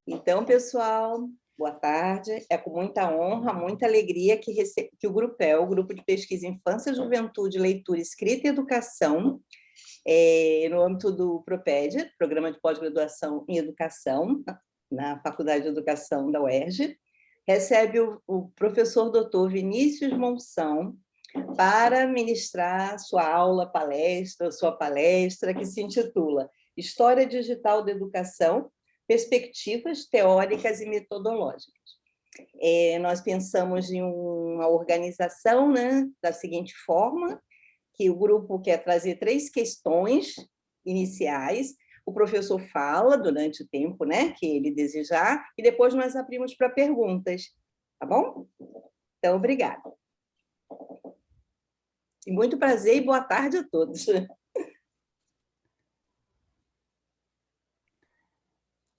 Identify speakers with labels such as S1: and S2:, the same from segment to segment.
S1: Então, pessoal, boa tarde. É com muita honra, muita alegria que o GRUPEL, o Grupo de Pesquisa Infância, Juventude, Leitura, Escrita e Educação, no âmbito do PROPED, Programa de Pós-Graduação em Educação, na Faculdade de Educação da UERJ, recebe o professor doutor Vinícius Monção para ministrar sua palestra, que se intitula História Digital da Educação, Perspectivas Teóricas e Metodológicas. Nós pensamos em uma organização, né, da seguinte forma, que o grupo quer trazer 3 questões iniciais, o professor fala durante o tempo, né, que ele desejar, e depois nós abrimos para perguntas, tá bom? Então, obrigada. E muito prazer e boa tarde a todos.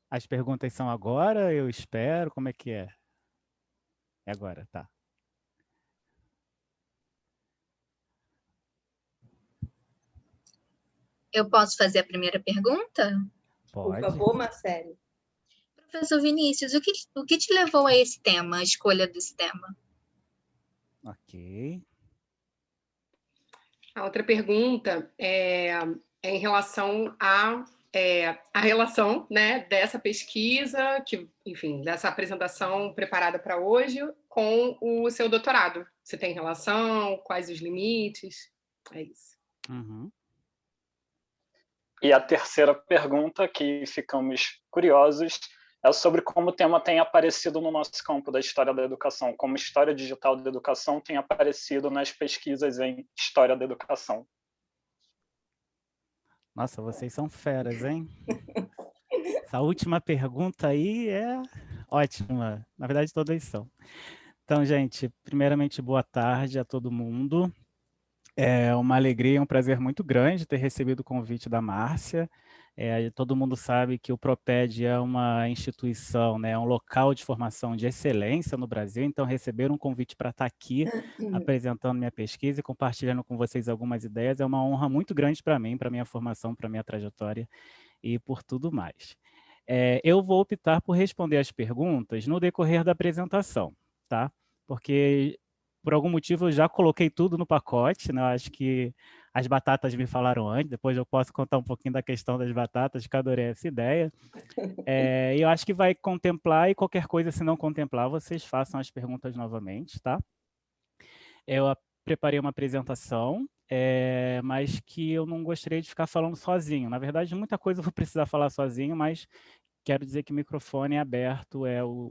S2: As perguntas são agora, eu espero, como é que é? É agora, tá.
S3: Eu posso fazer a primeira pergunta?
S2: Pode.
S1: Por favor, Marcelo.
S3: Professor Vinícius, o que te levou a esse tema, a escolha desse tema?
S2: Ok.
S4: A outra pergunta é em relação a relação, né, dessa pesquisa, enfim, dessa apresentação preparada para hoje, com o seu doutorado. Se tem relação, quais os limites? É isso.
S2: Uhum.
S5: E a terceira pergunta, que ficamos curiosos, é sobre como o tema tem aparecido no nosso campo da história da educação, como história digital da educação tem aparecido nas pesquisas em história da educação.
S2: Nossa, vocês são feras, hein? Essa última pergunta aí é ótima. Na verdade, todas são. Então, gente, primeiramente, boa tarde a todo mundo. É uma alegria e um prazer muito grande ter recebido o convite da Márcia. Todo mundo sabe que o PROPED é uma instituição, né, um local de formação de excelência no Brasil, então receber um convite para estar aqui apresentando minha pesquisa e compartilhando com vocês algumas ideias é uma honra muito grande para mim, para minha formação, para minha trajetória e por tudo mais. Eu vou optar por responder as perguntas no decorrer da apresentação, tá? Porque por algum motivo eu já coloquei tudo no pacote, né? Eu acho que as batatas me falaram antes, depois eu posso contar um pouquinho da questão das batatas, que eu adorei essa ideia. Eu acho que vai contemplar e qualquer coisa, se não contemplar, vocês façam as perguntas novamente, tá? Eu preparei uma apresentação, mas que eu não gostaria de ficar falando sozinho. Na verdade, muita coisa eu vou precisar falar sozinho, mas quero dizer que o microfone é aberto,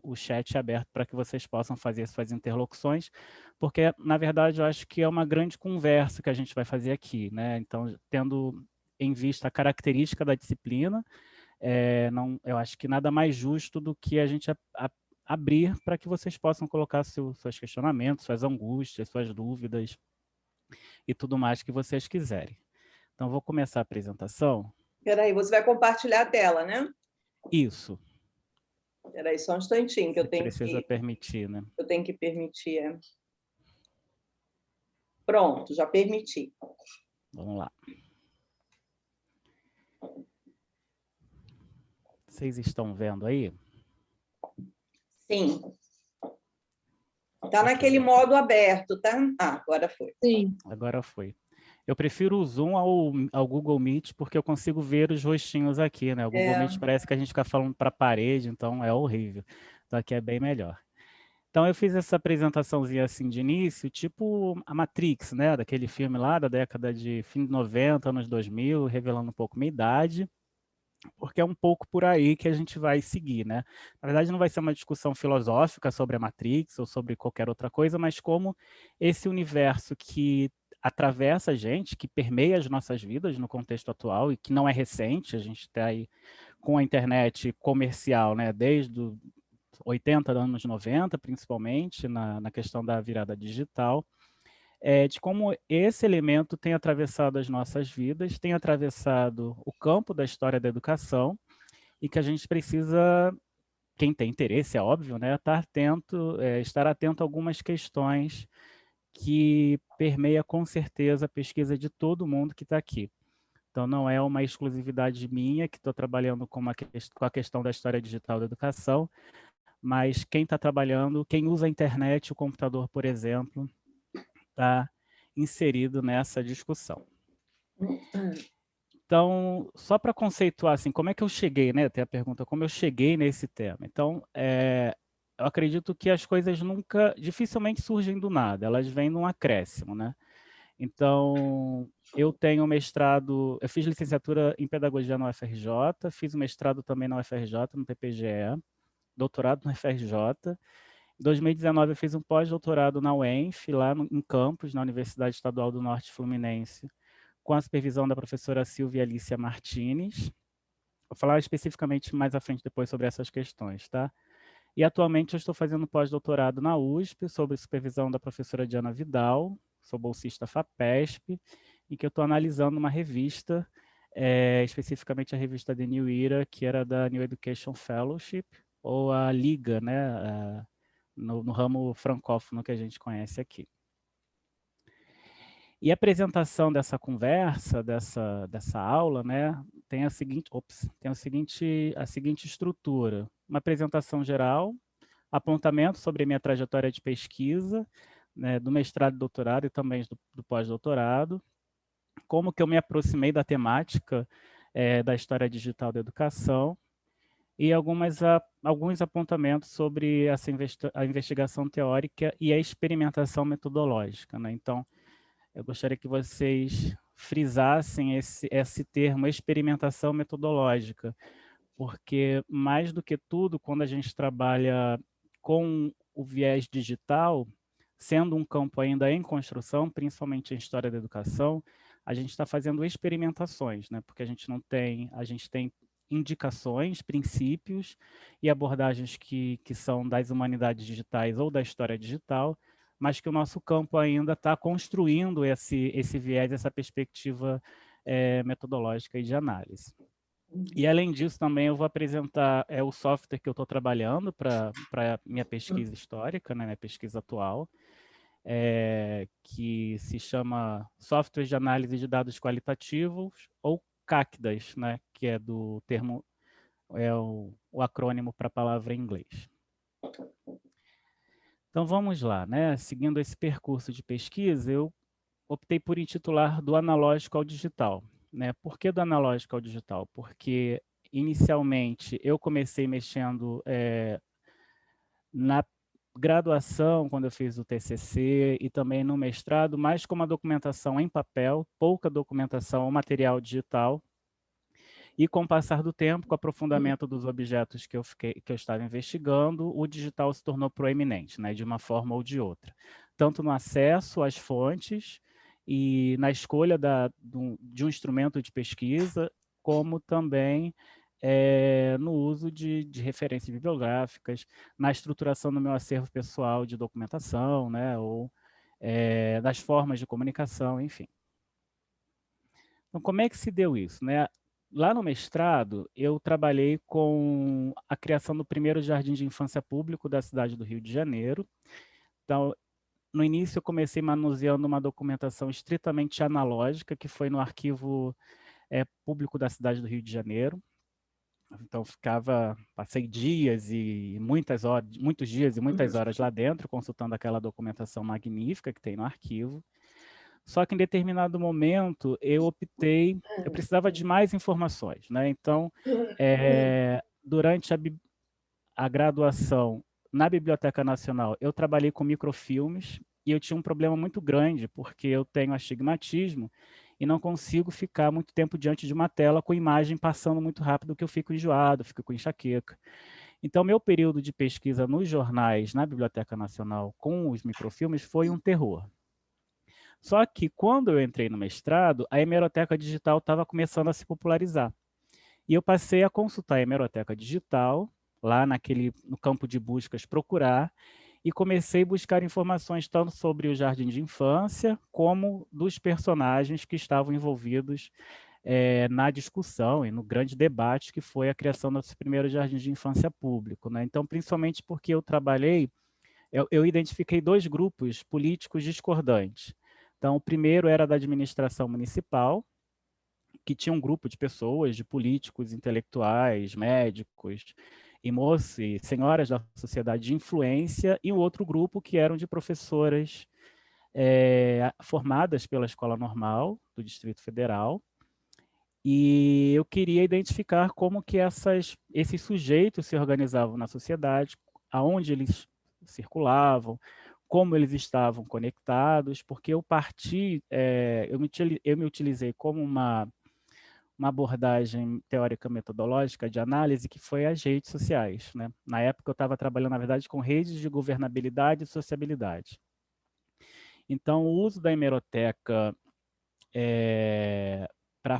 S2: o chat é aberto para que vocês possam fazer suas interlocuções, porque, na verdade, eu acho que é uma grande conversa que a gente vai fazer aqui, né? Então, tendo em vista a característica da disciplina, eu acho que nada mais justo do que a gente abrir para que vocês possam colocar seus questionamentos, suas angústias, suas dúvidas e tudo mais que vocês quiserem. Então, vou começar a apresentação.
S1: Espera aí, você vai compartilhar a tela, né?
S2: Isso.
S1: Espera aí, só um instantinho, que eu tenho
S2: precisa permitir, né?
S1: Eu tenho que permitir. Pronto, já permiti.
S2: Vamos lá. Vocês estão vendo aí?
S1: Sim. Está naquele modo aberto, tá? Agora foi.
S3: Sim.
S2: Agora foi. Eu prefiro o Zoom ao Google Meet, porque eu consigo ver os rostinhos aqui, né? O Google Meet parece que a gente fica falando para a parede, então é horrível. Então aqui é bem melhor. Então eu fiz essa apresentaçãozinha assim de início, tipo a Matrix, né? Daquele filme lá da década de fim de 90, anos 2000, revelando um pouco minha idade, porque é um pouco por aí que a gente vai seguir, né? Na verdade, não vai ser uma discussão filosófica sobre a Matrix ou sobre qualquer outra coisa, mas como esse universo que atravessa a gente, que permeia as nossas vidas no contexto atual e que não é recente, a gente está aí com a internet comercial, né? Desde os 80 anos 90, principalmente, na questão da virada digital, de como esse elemento tem atravessado as nossas vidas, tem atravessado o campo da história da educação e que a gente precisa, quem tem interesse, é óbvio, né, estar atento a algumas questões que permeia com certeza a pesquisa de todo mundo que está aqui. Então, não é uma exclusividade minha, que estou trabalhando com a questão da história digital da educação, mas quem está trabalhando, quem usa a internet, o computador, por exemplo, está inserido nessa discussão. Então, só para conceituar, assim, como é que eu cheguei, né? Tem a pergunta, como eu cheguei nesse tema. Então, eu acredito que as coisas dificilmente surgem do nada, elas vêm num acréscimo, né? Então, eu tenho mestrado, eu fiz licenciatura em pedagogia na UFRJ, fiz o mestrado também na UFRJ, no PPGE, doutorado na UFRJ. Em 2019, eu fiz um pós-doutorado na UENF, lá em Campos, na Universidade Estadual do Norte Fluminense, com a supervisão da professora Silvia Alicia Martins. Vou falar especificamente mais à frente depois sobre essas questões, tá? E atualmente eu estou fazendo pós-doutorado na USP, sob supervisão da professora Diana Vidal, sou bolsista FAPESP, em que eu estou analisando uma revista, especificamente a revista The New Era, que era da New Education Fellowship, ou a Liga, né, no ramo francófono que a gente conhece aqui. E a apresentação dessa conversa, dessa aula, né, tem a seguinte estrutura. Uma apresentação geral, apontamento sobre a minha trajetória de pesquisa, né, do mestrado e doutorado e também do pós-doutorado, como que eu me aproximei da temática da história digital da educação e alguns apontamentos sobre a investigação teórica e a experimentação metodológica, né? Então, eu gostaria que vocês frisassem esse termo, experimentação metodológica, porque, mais do que tudo, quando a gente trabalha com o viés digital, sendo um campo ainda em construção, principalmente em história da educação, a gente está fazendo experimentações, né? Porque a gente tem indicações, princípios e abordagens que são das humanidades digitais ou da história digital, mas que o nosso campo ainda está construindo esse viés, essa perspectiva metodológica e de análise. E, além disso, também eu vou apresentar o software que eu estou trabalhando para minha pesquisa histórica, né, minha pesquisa atual, que se chama Software de Análise de Dados Qualitativos, ou CACDAS, né, que é do termo, o acrônimo para a palavra em inglês. Então, vamos lá, né? Seguindo esse percurso de pesquisa, eu optei por intitular Do Analógico ao Digital. Né? Por que do analógico ao digital? Porque, inicialmente, eu comecei mexendo na graduação, quando eu fiz o TCC, e também no mestrado, mais com uma documentação em papel, pouca documentação ou material digital. E, com o passar do tempo, com o aprofundamento dos objetos que eu estava investigando, o digital se tornou proeminente, né, de uma forma ou de outra. Tanto no acesso às fontes e na escolha de um instrumento de pesquisa, como também no uso de referências bibliográficas, na estruturação do meu acervo pessoal de documentação, né, ou das formas de comunicação, enfim. Então, como é que se deu isso, né? Lá no mestrado, eu trabalhei com a criação do primeiro jardim de infância público da cidade do Rio de Janeiro. Então, no início, eu comecei manuseando uma documentação estritamente analógica, que foi no arquivo público da cidade do Rio de Janeiro. Então, passei dias e muitos dias e muitas horas lá dentro, consultando aquela documentação magnífica que tem no arquivo. Só que, em determinado momento, eu precisava de mais informações, né? Então, durante a graduação na Biblioteca Nacional, eu trabalhei com microfilmes e eu tinha um problema muito grande, porque eu tenho astigmatismo e não consigo ficar muito tempo diante de uma tela com imagem passando muito rápido, que eu fico enjoado, fico com enxaqueca. Então, meu período de pesquisa nos jornais, na Biblioteca Nacional, com os microfilmes, foi um terror. Só que, quando eu entrei no mestrado, a hemeroteca digital estava começando a se popularizar. E eu passei a consultar a hemeroteca digital, lá no campo de buscas, procurar, e comecei a buscar informações tanto sobre o jardim de infância, como dos personagens que estavam envolvidos na discussão e no grande debate que foi a criação desse primeiro jardim de infância público, né? Então, principalmente porque eu identifiquei dois grupos políticos discordantes. Então, o primeiro era da administração municipal, que tinha um grupo de pessoas, de políticos, intelectuais, médicos, e moças e senhoras da sociedade de influência, e o outro grupo que eram de professoras formadas pela Escola Normal do Distrito Federal, e eu queria identificar como que esses sujeitos se organizavam na sociedade, aonde eles circulavam, como eles estavam conectados, porque eu me utilizei como uma abordagem teórica metodológica de análise que foi as redes sociais, né? Na época eu estava trabalhando, na verdade, com redes de governabilidade e sociabilidade. Então, o uso da hemeroteca para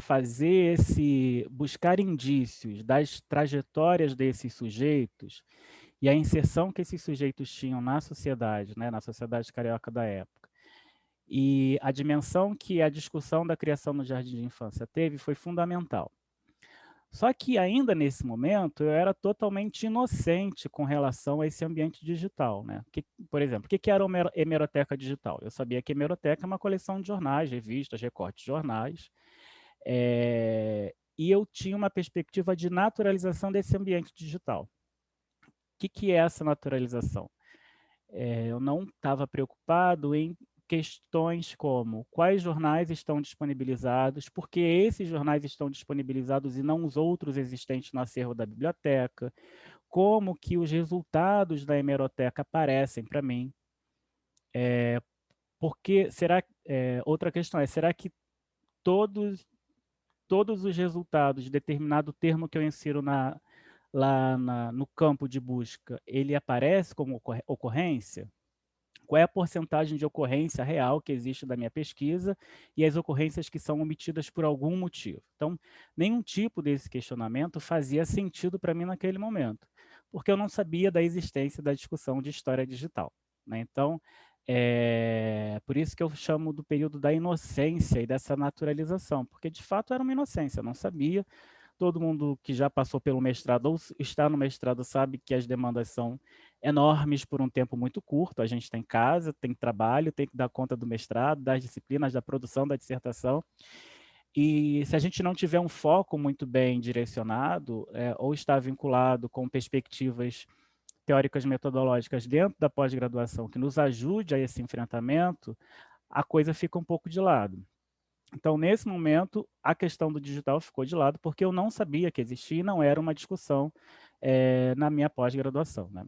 S2: buscar indícios das trajetórias desses sujeitos e a inserção que esses sujeitos tinham na sociedade, né, na sociedade carioca da época. E a dimensão que a discussão da criação no jardim de infância teve foi fundamental. Só que ainda nesse momento eu era totalmente inocente com relação a esse ambiente digital, né? Por exemplo, o que era uma hemeroteca digital? Eu sabia que a hemeroteca é uma coleção de jornais, revistas, recortes de jornais, e eu tinha uma perspectiva de naturalização desse ambiente digital. O que é essa naturalização? Eu não estava preocupado em questões como quais jornais estão disponibilizados, por que esses jornais estão disponibilizados e não os outros existentes no acervo da biblioteca, como que os resultados da hemeroteca aparecem para mim. Outra questão é, será que todos os resultados de determinado termo que eu insiro no campo de busca, ele aparece como ocorrência? Qual é a porcentagem de ocorrência real que existe da minha pesquisa e as ocorrências que são omitidas por algum motivo? Então, nenhum tipo desse questionamento fazia sentido para mim naquele momento, porque eu não sabia da existência da discussão de história digital, né? Então, por isso que eu chamo do período da inocência e dessa naturalização, porque de fato era uma inocência, eu não sabia. Todo mundo que já passou pelo mestrado ou está no mestrado sabe que as demandas são enormes por um tempo muito curto. A gente tem casa, tem trabalho, tem que dar conta do mestrado, das disciplinas, da produção da dissertação. E se a gente não tiver um foco muito bem direcionado, ou está vinculado com perspectivas teóricas metodológicas dentro da pós-graduação que nos ajude a esse enfrentamento, a coisa fica um pouco de lado. Então, nesse momento, a questão do digital ficou de lado, porque eu não sabia que existia e não era uma discussão na minha pós-graduação, né?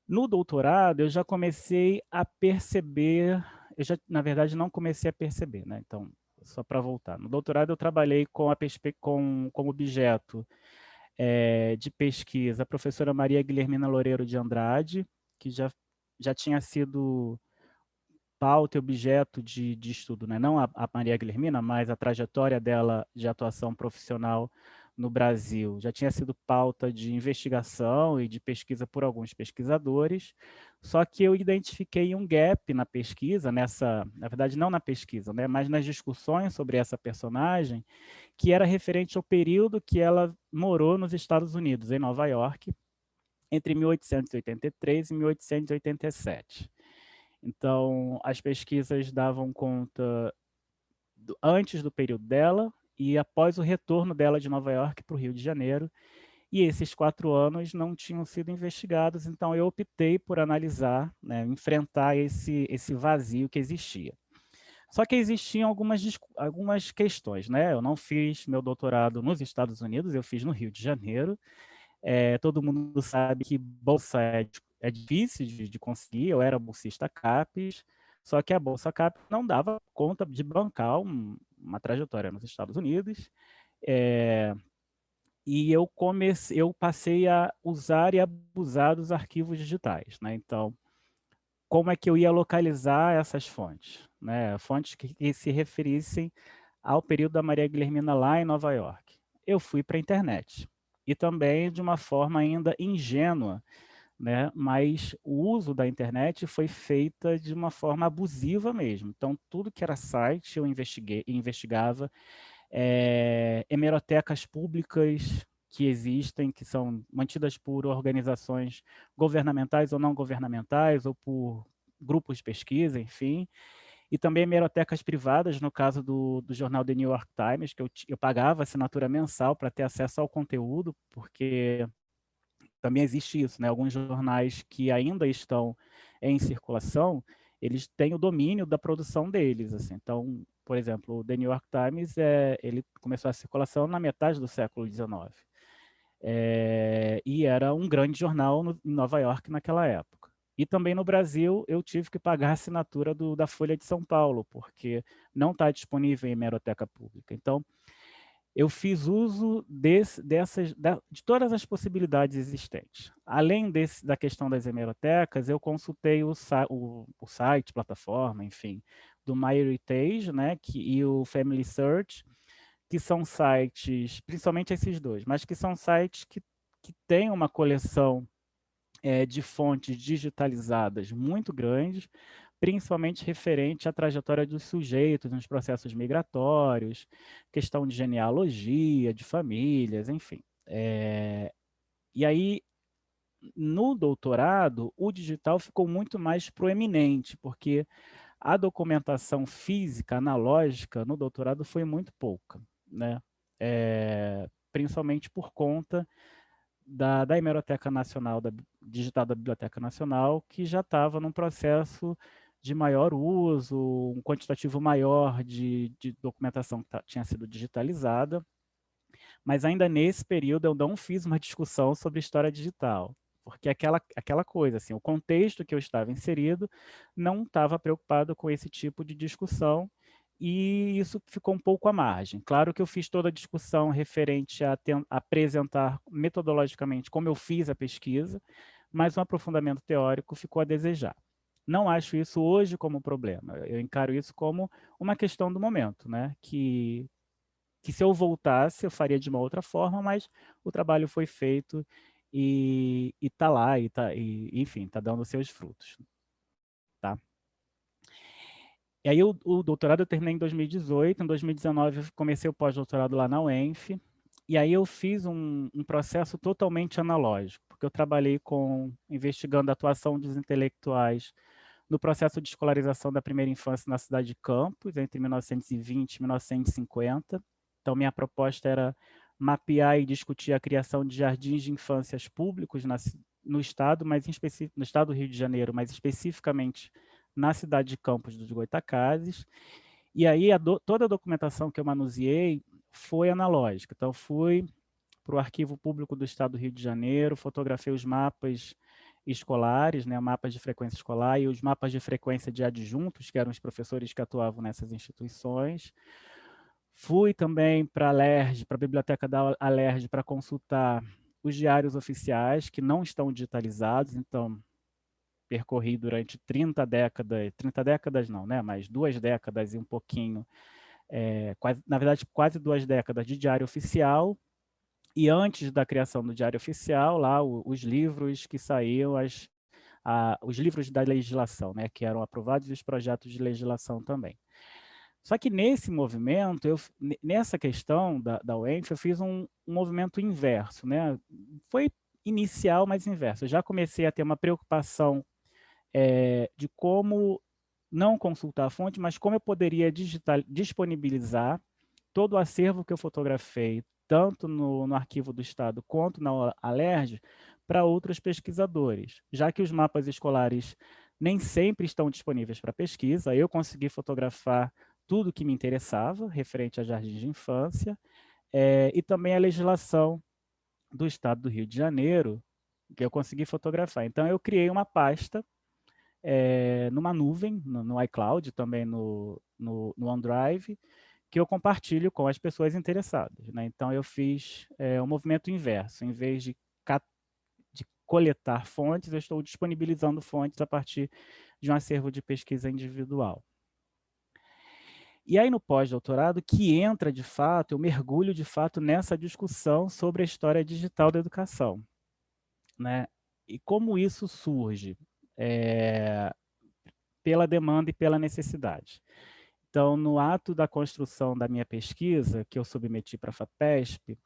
S2: No doutorado, eu já comecei a perceber, na verdade, não comecei a perceber, né? Então, só para voltar. No doutorado, eu trabalhei com objeto de pesquisa a professora Maria Guilhermina Loureiro de Andrade, que já tinha sido pauta e objeto de estudo, né? Não a Maria Guilhermina, mas a trajetória dela de atuação profissional no Brasil. Já tinha sido pauta de investigação e de pesquisa por alguns pesquisadores, só que eu identifiquei um gap na pesquisa, na verdade não na pesquisa, né? Mas nas discussões sobre essa personagem, que era referente ao período que ela morou nos Estados Unidos, em Nova York, entre 1883 e 1887. Então, as pesquisas davam conta antes do período dela e após o retorno dela de Nova York para o Rio de Janeiro, e esses 4 anos não tinham sido investigados, então eu optei por analisar, né, enfrentar esse vazio que existia. Só que existiam algumas questões, né? Eu não fiz meu doutorado nos Estados Unidos, eu fiz no Rio de Janeiro. Todo mundo sabe que bolsa é difícil de conseguir, eu era bolsista CAPES, só que a bolsa CAPES não dava conta de bancar uma trajetória nos Estados Unidos, e eu passei a usar e abusar dos arquivos digitais, né? Então, como é que eu ia localizar essas fontes, né? Fontes que se referissem ao período da Maria Guilhermina lá em Nova York. Eu fui para a internet, e também de uma forma ainda ingênua, né? Mas o uso da internet foi feita de uma forma abusiva mesmo. Então, tudo que era site eu investigava, hemerotecas públicas que existem, que são mantidas por organizações governamentais ou não governamentais, ou por grupos de pesquisa, enfim. e também hemerotecas privadas, no caso do jornal The New York Times, que eu pagava assinatura mensal para ter acesso ao conteúdo, porque também existe isso, né? Alguns jornais que ainda estão em circulação, eles têm o domínio da produção deles, assim. Então, por exemplo, o The New York Times, ele começou a circulação na metade do século XIX. E era um grande jornal em Nova York naquela época. E também no Brasil, eu tive que pagar a assinatura da Folha de São Paulo, porque não está disponível em hemeroteca pública. Então, eu fiz uso de todas as possibilidades existentes. Além da questão das hemerotecas, eu consultei o site, plataforma, enfim, do MyHeritage, né, e o Family Search, que são sites, principalmente esses dois, mas que são sites que têm uma coleção de fontes digitalizadas muito grandes, principalmente referente à trajetória dos sujeitos nos processos migratórios, questão de genealogia, de famílias, enfim. E aí, no doutorado, o digital ficou muito mais proeminente, porque a documentação física, analógica, no doutorado foi muito pouca, né? Principalmente por conta da Hemeroteca Nacional, digital da Biblioteca Nacional, que já estava num processo de maior uso, um quantitativo maior de documentação que tinha sido digitalizada, mas ainda nesse período eu não fiz uma discussão sobre história digital, porque aquela coisa, assim, o contexto que eu estava inserido não estava preocupado com esse tipo de discussão, e isso ficou um pouco à margem. Claro que eu fiz toda a discussão referente a apresentar metodologicamente como eu fiz a pesquisa, mas um aprofundamento teórico ficou a desejar. Não acho isso hoje como problema, eu encaro isso como uma questão do momento, né? Que se eu voltasse, eu faria de uma outra forma, mas o trabalho foi feito e está lá, enfim, está dando seus frutos. Tá? E aí o doutorado eu terminei em 2018, em 2019 eu comecei o pós-doutorado lá na UENF, e aí eu fiz um processo totalmente analógico, porque eu trabalhei investigando a atuação dos intelectuais no processo de escolarização da primeira infância na cidade de Campos, entre 1920 e 1950. Então, minha proposta era mapear e discutir a criação de jardins de infâncias públicos no estado, no estado do Rio de Janeiro, mas especificamente na cidade de Campos dos Goytacazes. E aí, toda a documentação que eu manuseei foi analógica. Então, fui para o Arquivo Público do Estado do Rio de Janeiro, fotografei os mapas escolares, né, mapas de frequência escolar e os mapas de frequência de adjuntos, que eram os professores que atuavam nessas instituições. Fui também para a Alerj, para a biblioteca da Alerj, para consultar os diários oficiais, que não estão digitalizados, então percorri durante 30 décadas não, né, mas 2 décadas e um pouquinho, na verdade quase 2 décadas de diário oficial, e antes da criação do Diário Oficial, lá os livros que saíam, os livros da legislação, né, que eram aprovados, e os projetos de legislação também. Só que nesse movimento, nessa questão da UENF, eu fiz um movimento inverso, né? Foi inicial, mas inverso. Eu já comecei a ter uma preocupação de como não consultar a fonte, mas como eu poderia disponibilizar todo o acervo que eu fotografei, tanto no Arquivo do Estado quanto na Alerj, para outros pesquisadores, já que os mapas escolares nem sempre estão disponíveis para pesquisa. Eu consegui fotografar tudo que me interessava, referente a jardins de infância, e também a legislação do Estado do Rio de Janeiro, que eu consegui fotografar. Então, eu criei uma pasta numa nuvem, no iCloud, também no OneDrive, que eu compartilho com as pessoas interessadas, né? Então, eu fiz um movimento inverso. Em vez de coletar fontes, eu estou disponibilizando fontes a partir de um acervo de pesquisa individual. E aí, no pós-doutorado, que entra, de fato, eu mergulho, de fato, nessa discussão sobre a história digital da educação, né? E como isso surge? Pela demanda e pela necessidade. Então, no ato da construção da minha pesquisa, que eu submeti para a FAPESP,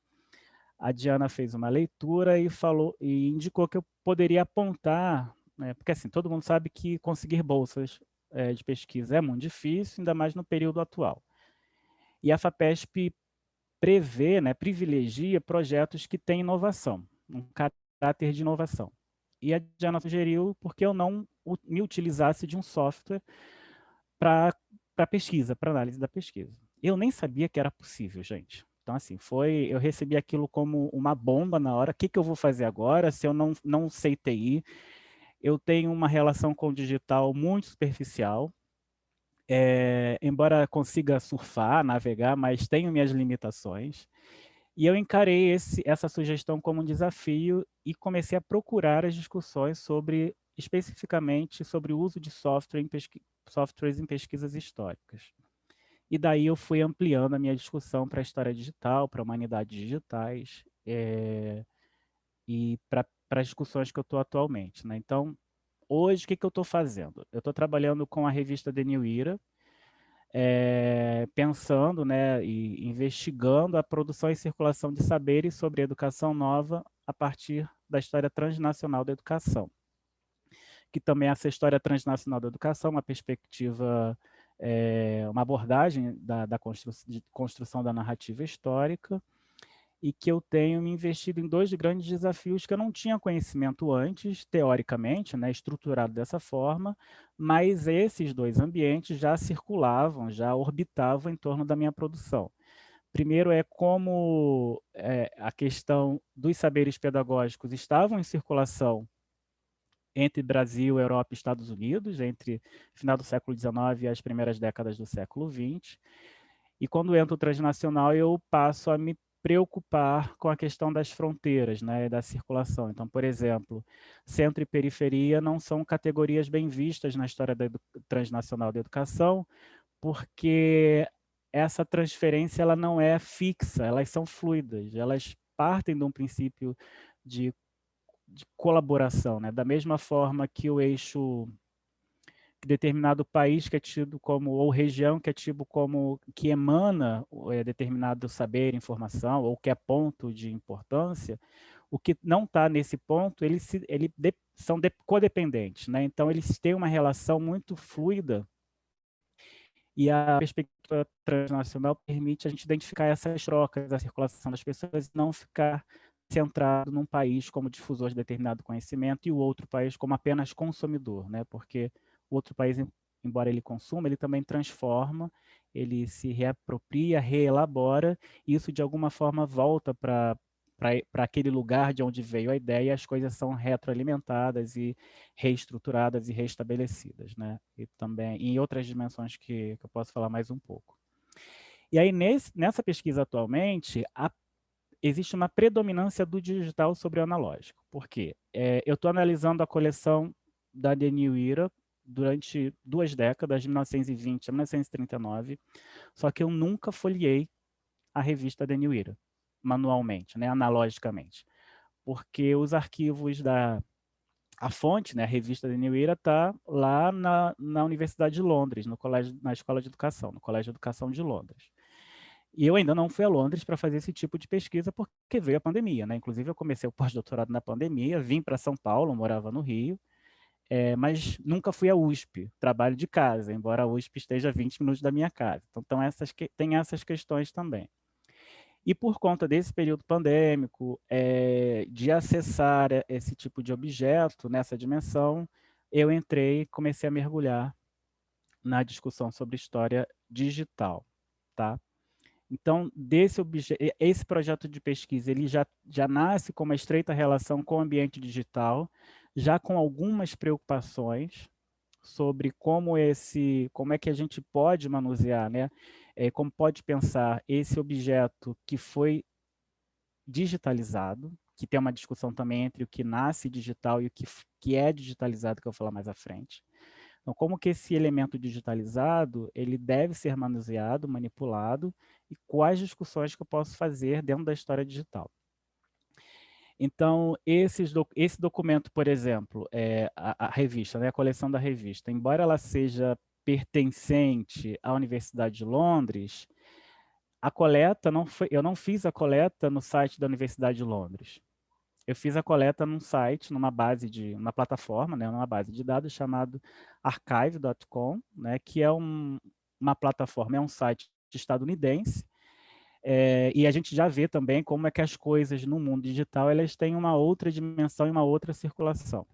S2: a Diana fez uma leitura e indicou que eu poderia apontar, né, porque assim, todo mundo sabe que conseguir bolsas de pesquisa é muito difícil, ainda mais no período atual. E a FAPESP prevê, né, privilegia projetos que têm inovação, um caráter de inovação. E a Diana sugeriu porque eu não me utilizasse de um software para pesquisa, para análise da pesquisa. Eu nem sabia que era possível, gente. Então, assim, eu recebi aquilo como uma bomba na hora. O que eu vou fazer agora se eu não sei TI? Eu tenho uma relação com o digital muito superficial, embora consiga surfar, navegar, mas tenho minhas limitações. E eu encarei essa sugestão como um desafio e comecei a procurar as discussões especificamente sobre o uso de softwares em pesquisas históricas. E daí eu fui ampliando a minha discussão para a história digital, para humanidades digitais, e para as discussões que eu estou atualmente, né? Então, hoje, o que eu estou fazendo? Eu estou trabalhando com a revista The New Era, pensando, né, e investigando a produção e circulação de saberes sobre educação nova a partir da história transnacional da educação, que também essa história transnacional da educação, uma perspectiva, uma abordagem da construção da narrativa histórica, e que eu tenho me investido em 2 grandes desafios que eu não tinha conhecimento antes, teoricamente, né, estruturado dessa forma, mas esses 2 ambientes já circulavam, já orbitavam em torno da minha produção. Primeiro é como a questão dos saberes pedagógicos estavam em circulação entre Brasil, Europa e Estados Unidos, entre o final do século XIX e as primeiras décadas do século XX. E quando entro transnacional, eu passo a me preocupar com a questão das fronteiras, né, da circulação. Então, por exemplo, centro e periferia não são categorias bem vistas na história transnacional da educação, porque essa transferência ela não é fixa, elas são fluidas, elas partem de um princípio de colaboração, né? Da mesma forma que o eixo determinado país que é tido como, ou região que é tido como, que emana determinado saber, informação, ou que é ponto de importância, o que não está nesse ponto, são codependentes, né? Então, eles têm uma relação muito fluida e a perspectiva transnacional permite a gente identificar essas trocas, a circulação das pessoas e não ficar centrado num país como difusor de determinado conhecimento e o outro país como apenas consumidor, né? Porque o outro país, embora ele consuma, ele também transforma, ele se reapropria, reelabora, e isso de alguma forma volta para aquele lugar de onde veio a ideia, e as coisas são retroalimentadas e reestruturadas e restabelecidas, né? E também em outras dimensões que eu posso falar mais um pouco. E aí, nessa pesquisa atualmente, existe uma predominância do digital sobre o analógico. Por quê? Eu estou analisando a coleção da The New Era durante 2 décadas, de 1920 a 1939, só que eu nunca folheei a revista The New Era, manualmente, né, analogicamente, porque os arquivos a fonte, né, a revista The New Era, está lá na Universidade de Londres, na Escola de Educação, no Colégio de Educação de Londres. E eu ainda não fui a Londres para fazer esse tipo de pesquisa porque veio a pandemia, né? Inclusive, eu comecei o pós-doutorado na pandemia, vim para São Paulo, morava no Rio, mas nunca fui à USP, trabalho de casa, embora a USP esteja a 20 minutos da minha casa. Então, tem essas questões também. E por conta desse período pandêmico, de acessar esse tipo de objeto nessa dimensão, eu comecei a mergulhar na discussão sobre história digital, tá? Então, esse projeto de pesquisa ele já nasce com uma estreita relação com o ambiente digital, já com algumas preocupações sobre como é que a gente pode manusear, né? Como pode pensar esse objeto que foi digitalizado, que tem uma discussão também entre o que nasce digital e o que é digitalizado, que eu vou falar mais à frente. Então, como que esse elemento digitalizado ele deve ser manuseado, manipulado, e quais discussões que eu posso fazer dentro da história digital. Então, esse documento, por exemplo, a revista, né, a coleção da revista, embora ela seja pertencente à Universidade de Londres, a coleta eu não fiz a coleta no site da Universidade de Londres. eu fiz a coleta num site, uma plataforma, né, numa base de dados chamado archive.com, né, que é uma plataforma, é um site estadunidense, e a gente já vê também como é que as coisas no mundo digital elas têm uma outra dimensão e uma outra circulação.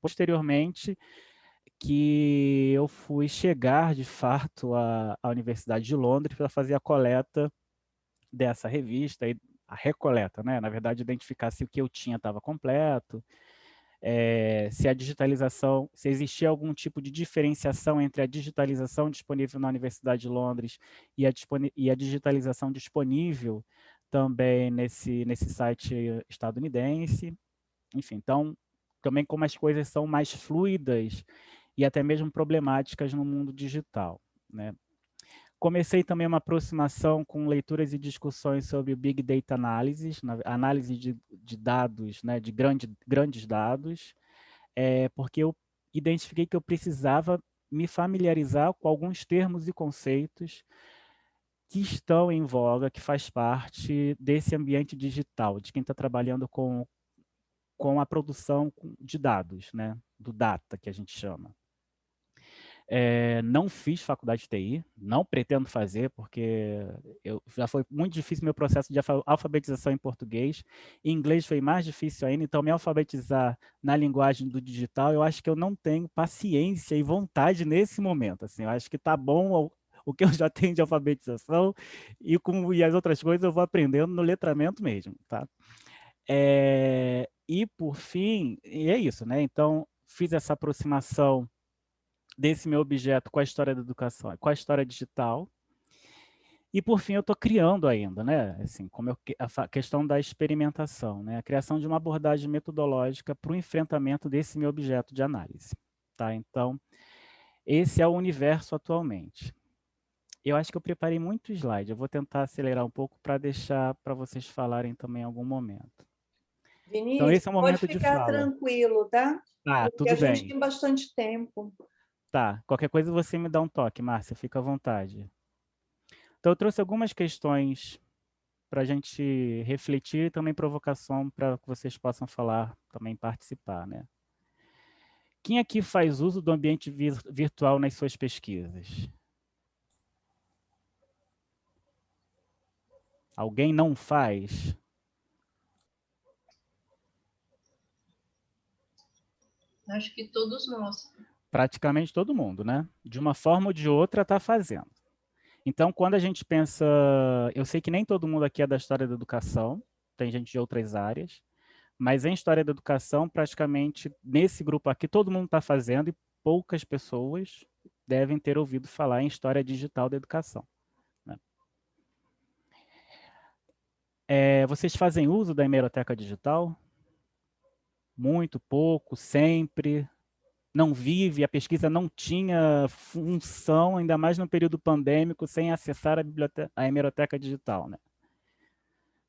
S2: Posteriormente, que eu fui chegar, de fato, à Universidade de Londres para fazer a coleta dessa revista, a recoleta, né? Na verdade, identificar se o que eu tinha estava completo, se a digitalização, se existia algum tipo de diferenciação entre a digitalização disponível na Universidade de Londres e a digitalização disponível também nesse site estadunidense. Enfim, então, também como as coisas são mais fluidas e até mesmo problemáticas no mundo digital, né? Comecei também uma aproximação com leituras e discussões sobre o Big Data Analysis, análise de dados, né, de grandes dados, porque eu identifiquei que eu precisava me familiarizar com alguns termos e conceitos que estão em voga, que faz parte desse ambiente digital, de quem está trabalhando com a produção de dados, né, do data, que a gente chama. Não fiz faculdade de TI, não pretendo fazer, porque já foi muito difícil meu processo de alfabetização em português. Em inglês foi mais difícil ainda, então me alfabetizar na linguagem do digital, eu acho que eu não tenho paciência e vontade nesse momento. Assim, eu acho que está bom o que eu já tenho de alfabetização e as outras coisas eu vou aprendendo no letramento mesmo, tá? E por fim, e é isso, né? Então, fiz essa aproximação desse meu objeto com a história da educação, com a história digital. E, por fim, eu estou criando ainda, né? Assim, a questão da experimentação, né? A criação de uma abordagem metodológica para o enfrentamento desse meu objeto de análise. Tá? Então, esse é o universo atualmente. Eu acho que eu preparei muito slide. Eu vou tentar acelerar um pouco para deixar para vocês falarem também em algum momento. Então,
S1: Vinícius,
S2: esse é o
S1: pode
S2: momento de
S1: ficar
S2: fala.
S1: tranquilo, tá?
S2: Tá,
S1: Porque
S2: tudo
S1: a gente
S2: bem.
S1: tem bastante tempo.
S2: Tá, qualquer coisa você me dá um toque, Márcia, fica à vontade. Então, eu trouxe algumas questões para a gente refletir e também provocação para que vocês possam falar, também participar, né? Quem aqui faz uso do ambiente virtual nas suas pesquisas? Alguém não faz?
S3: Acho que todos nós.
S2: Praticamente todo mundo, né? De uma forma ou de outra está fazendo. Então, quando a gente pensa... Eu sei que nem todo mundo aqui é da história da educação, tem gente de outras áreas, mas em história da educação, praticamente, nesse grupo aqui, todo mundo está fazendo e poucas pessoas devem ter ouvido falar em história digital da educação. Né? Vocês fazem uso da hemeroteca digital? Muito, pouco, sempre? Não vive, a pesquisa não tinha função, ainda mais no período pandêmico, sem acessar a hemeroteca digital, né?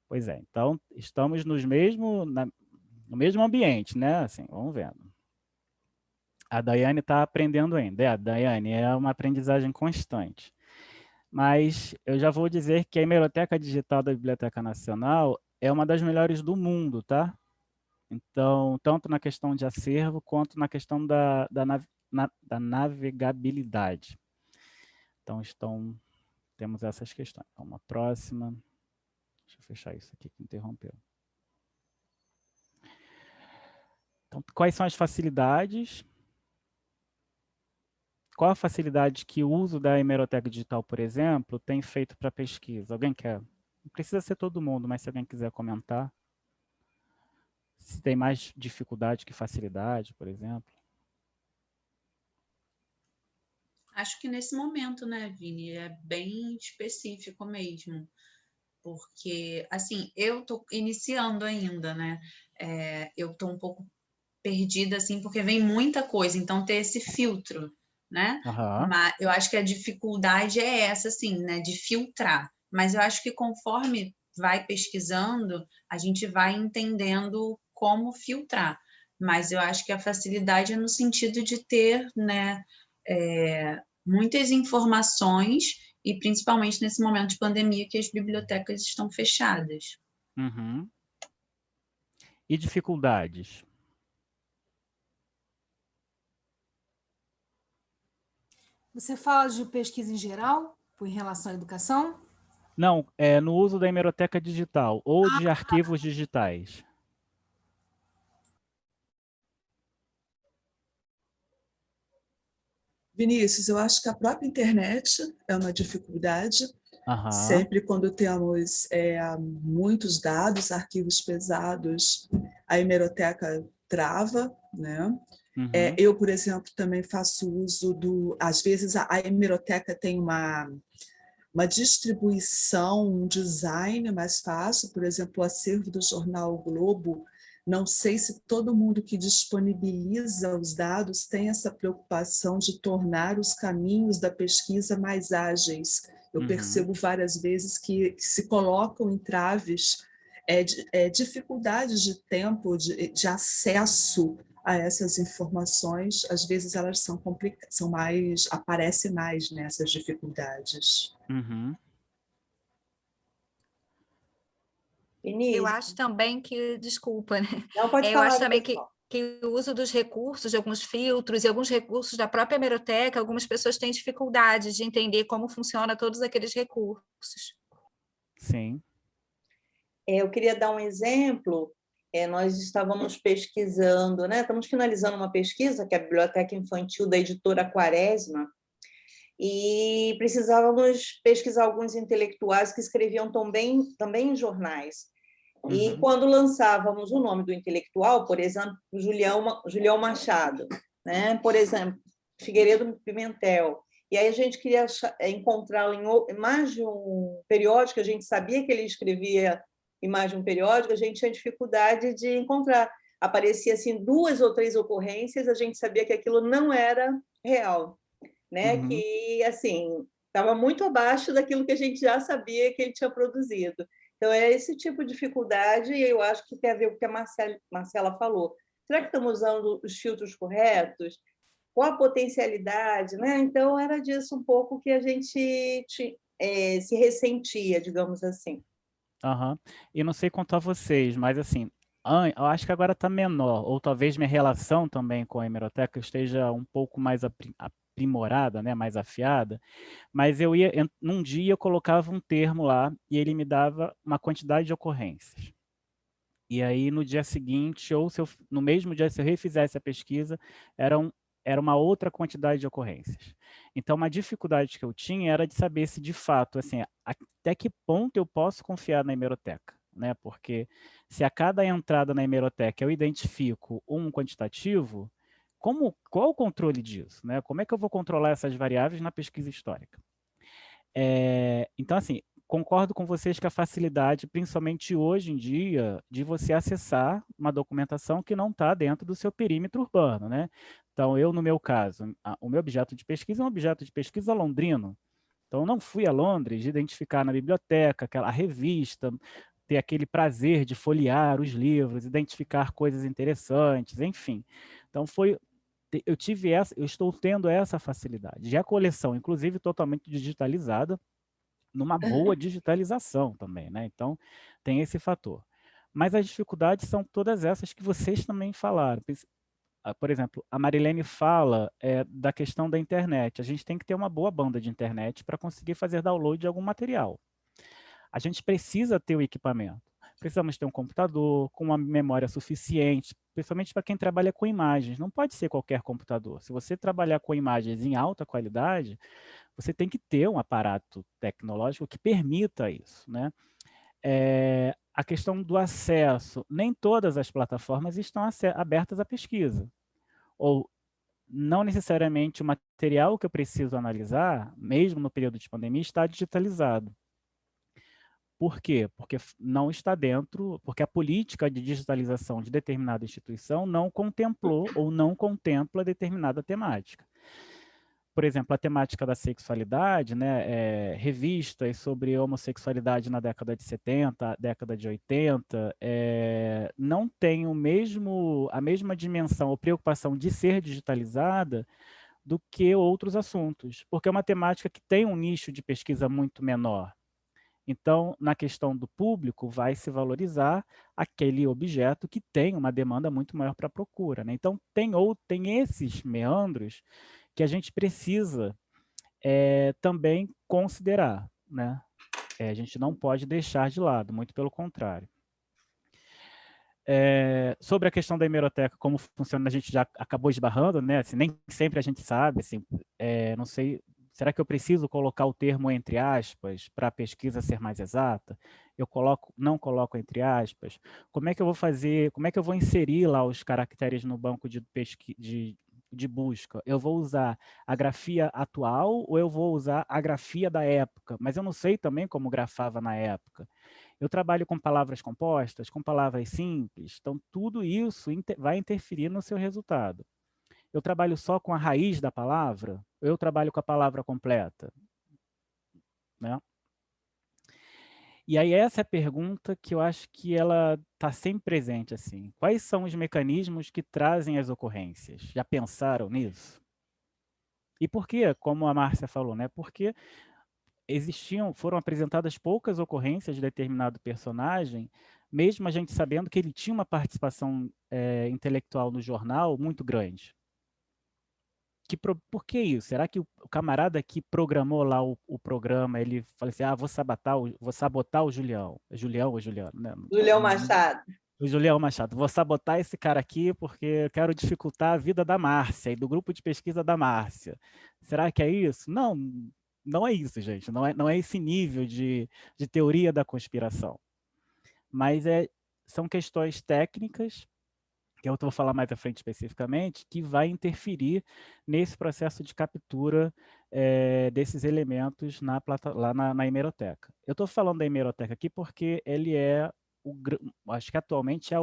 S2: Pois é, então estamos no mesmo ambiente, né? Assim, vamos vendo. A Daiane está aprendendo ainda. A Daiane é uma aprendizagem constante. Mas eu já vou dizer que a hemeroteca digital da Biblioteca Nacional é uma das melhores do mundo, tá? Então, tanto na questão de acervo, quanto na questão da navegabilidade. Então, temos essas questões. Então, uma próxima. Deixa eu fechar isso aqui que interrompeu. Então, quais são as facilidades? Qual a facilidade que o uso da hemeroteca digital, por exemplo, tem feito para pesquisa? Alguém quer? Não precisa ser todo mundo, mas se alguém quiser comentar. Se tem mais dificuldade que facilidade, por exemplo.
S6: Acho que nesse momento, né, Vini, é bem específico mesmo. Porque, assim, eu estou iniciando ainda, né? Eu estou um pouco perdida, assim, porque vem muita coisa, então ter esse filtro, né?
S2: Aham.
S6: Mas eu acho que a dificuldade é essa, assim, né? De filtrar. Mas eu acho que conforme vai pesquisando, a gente vai entendendo como filtrar. Mas eu acho que a facilidade é no sentido de ter, né? Muitas informações e principalmente nesse momento de pandemia que as bibliotecas estão fechadas.
S2: Uhum. E dificuldades?
S7: Você fala de pesquisa em geral, em relação à educação?
S2: Não, no uso da hemeroteca digital ou de arquivos digitais.
S8: Vinícius, eu acho que a própria internet é uma dificuldade. Sempre quando temos muitos dados, arquivos pesados, a hemeroteca trava, né? Eu, por exemplo, também faço uso às vezes a hemeroteca tem uma distribuição, um design mais fácil, por exemplo, o acervo do jornal o Globo. Não sei se todo mundo que disponibiliza os dados tem essa preocupação de tornar os caminhos da pesquisa mais ágeis. Eu percebo várias vezes que se colocam entraves, dificuldades de tempo, de acesso a essas informações. Às vezes elas são mais, aparecem mais nessas dificuldades.
S3: Eu acho também que, desculpa, né?
S1: Não, pode
S3: eu
S1: falar,
S3: acho também que o uso dos recursos, de alguns filtros e alguns recursos da própria hemeroteca, algumas pessoas têm dificuldade de entender como funciona todos aqueles recursos.
S2: Sim.
S1: Eu queria dar um exemplo. Nós estávamos pesquisando, né? Estamos finalizando uma pesquisa, que é a Biblioteca Infantil da editora Quaresma, e precisávamos pesquisar alguns intelectuais que escreviam também em jornais. E quando lançávamos o nome do intelectual, por exemplo, Julião Machado, né? Por exemplo, Figueiredo Pimentel, e aí a gente queria encontrá-lo em mais de um periódico, a gente sabia que ele escrevia em mais de um periódico, a gente tinha dificuldade de encontrar. Aparecia assim 2 ou 3 ocorrências, a gente sabia que aquilo não era real, né? Que assim estava muito abaixo daquilo que a gente já sabia que ele tinha produzido. Então, é esse tipo de dificuldade, e eu acho que tem a ver com o que a Marcela falou. Será que estamos usando os filtros corretos? Qual a potencialidade? Né? Então, era disso um pouco que a gente se ressentia, digamos assim.
S2: E não sei quanto a vocês, mas assim, eu acho que agora está menor, ou talvez minha relação também com a hemeroteca esteja um pouco mais aprimorada, né, mais afiada, mas num dia eu colocava um termo lá e ele me dava uma quantidade de ocorrências. E aí no dia seguinte, ou no mesmo dia, se eu refizesse a pesquisa, era uma outra quantidade de ocorrências. Então, uma dificuldade que eu tinha era de saber se, de fato, assim, até que ponto eu posso confiar na hemeroteca, né? Porque se a cada entrada na hemeroteca eu identifico um quantitativo, qual o controle disso, né? Como é que eu vou controlar essas variáveis na pesquisa histórica? Então, assim, concordo com vocês que a facilidade, principalmente hoje em dia, de você acessar uma documentação que não está dentro do seu perímetro urbano, né? Então, no meu caso, o meu objeto de pesquisa é um objeto de pesquisa londrino. Então, eu não fui a Londres identificar na biblioteca a revista, ter aquele prazer de folhear os livros, identificar coisas interessantes, enfim. Então, eu estou tendo essa facilidade. E a coleção, inclusive, totalmente digitalizada, numa boa digitalização também, né? Então, tem esse fator. Mas as dificuldades são todas essas que vocês também falaram. Por exemplo, a Marilene fala da questão da internet. A gente tem que ter uma boa banda de internet para conseguir fazer download de algum material. A gente precisa ter o equipamento. Precisamos ter um computador com uma memória suficiente, principalmente para quem trabalha com imagens. Não pode ser qualquer computador. Se você trabalhar com imagens em alta qualidade, você tem que ter um aparato tecnológico que permita isso, né? A questão do acesso. Nem todas as plataformas estão abertas à pesquisa. Ou não necessariamente o material que eu preciso analisar, mesmo no período de pandemia, está digitalizado. Por quê? Porque não está dentro, porque a política de digitalização de determinada instituição não contemplou ou não contempla determinada temática. Por exemplo, a temática da sexualidade, né, revistas sobre homossexualidade na década de 70, década de 80, não tem a mesma dimensão ou preocupação de ser digitalizada do que outros assuntos, porque é uma temática que tem um nicho de pesquisa muito menor. Então, na questão do público, vai se valorizar aquele objeto que tem uma demanda muito maior para a procura, né? Então, tem esses meandros que a gente precisa também considerar, né? A gente não pode deixar de lado, muito pelo contrário. Sobre a questão da hemeroteca, como funciona, a gente já acabou esbarrando, né? Assim, nem sempre a gente sabe, assim, não sei, será que eu preciso colocar o termo entre aspas para a pesquisa ser mais exata? Não coloco entre aspas? Como é que eu vou fazer, como é que eu vou inserir lá os caracteres no banco de busca? Eu vou usar a grafia atual ou eu vou usar a grafia da época? Mas eu não sei também como grafava na época. Eu trabalho com palavras compostas, com palavras simples, então tudo isso vai interferir no seu resultado. Eu trabalho só com a raiz da palavra, ou eu trabalho com a palavra completa, né? E aí essa é a pergunta que eu acho que ela está sempre presente, assim. Quais são os mecanismos que trazem as ocorrências? Já pensaram nisso? E por quê? Como a Márcia falou, né? Porque foram apresentadas poucas ocorrências de determinado personagem, mesmo a gente sabendo que ele tinha uma participação intelectual no jornal muito grande. Por que isso? Será que o camarada que programou lá o programa, ele fala assim, vou sabotar o Julião. É Julião ou Juliano? Né?
S1: Julião Machado.
S2: O Julião Machado. Vou sabotar esse cara aqui porque eu quero dificultar a vida da Márcia e do grupo de pesquisa da Márcia. Será que é isso? Não, não é isso, gente. Não é esse nível de teoria da conspiração. Mas são questões técnicas, que eu vou falar mais à frente especificamente, que vai interferir nesse processo de captura desses elementos lá na hemeroteca. Eu estou falando da hemeroteca aqui porque ele acho que atualmente é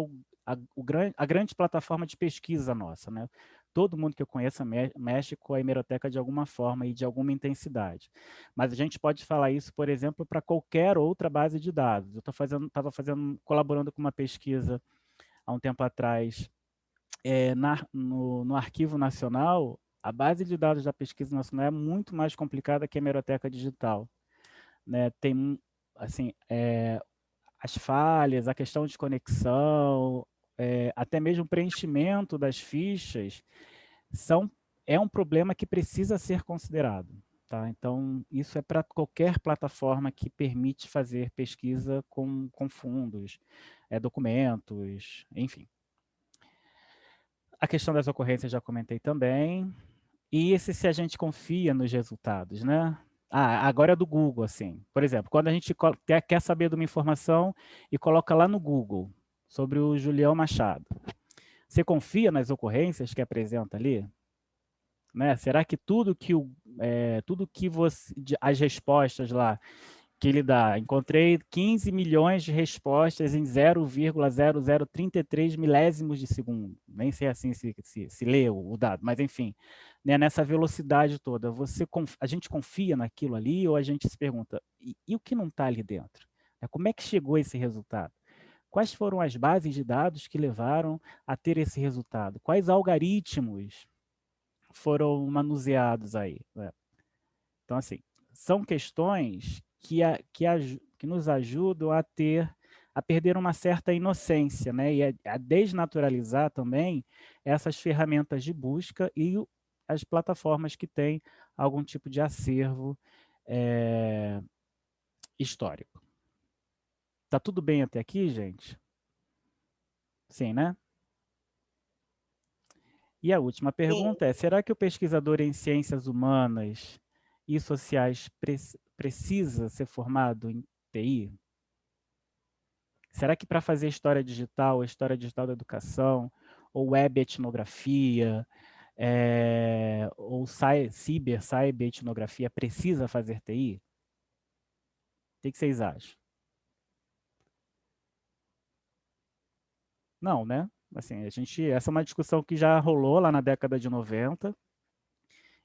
S2: a grande plataforma de pesquisa nossa, né? Todo mundo que eu conheço mexe com a hemeroteca de alguma forma e de alguma intensidade. Mas a gente pode falar isso, por exemplo, para qualquer outra base de dados. Eu estava colaborando com uma pesquisa há um tempo atrás no Arquivo Nacional. A base de dados da Pesquisa Nacional é muito mais complicada que a hemeroteca digital, né? Tem, assim, as falhas, a questão de conexão, até mesmo o preenchimento das fichas, é um problema que precisa ser considerado. Tá? Então, isso é para qualquer plataforma que permite fazer pesquisa com fundos, documentos, enfim. A questão das ocorrências já comentei também. E se a gente confia nos resultados, né? Agora é do Google, assim. Por exemplo, quando a gente quer saber de uma informação e coloca lá no Google sobre o Julião Machado, você confia nas ocorrências que apresenta ali? Né? Será que tudo que as respostas lá que ele dá, encontrei 15 milhões de respostas em 0,0033 milésimos de segundo. Nem sei assim se lê o dado, mas enfim, né, nessa velocidade toda, a gente confia naquilo ali ou a gente se pergunta, e o que não está ali dentro? Como é que chegou esse resultado? Quais foram as bases de dados que levaram a ter esse resultado? Quais algoritmos foram manuseados aí? Né? Então, assim, são questões que nos ajudam a perder uma certa inocência, né? E a desnaturalizar também essas ferramentas de busca e as plataformas que têm algum tipo de acervo histórico. Tá tudo bem até aqui, gente? Sim, né? E a última pergunta é: será que o pesquisador em ciências humanas e sociais precisa ser formado em TI? Será que para fazer história digital, a história digital da educação, ou web etnografia, ou cyber etnografia, precisa fazer TI? O que vocês acham? Não, né? Assim, essa é uma discussão que já rolou lá na década de 90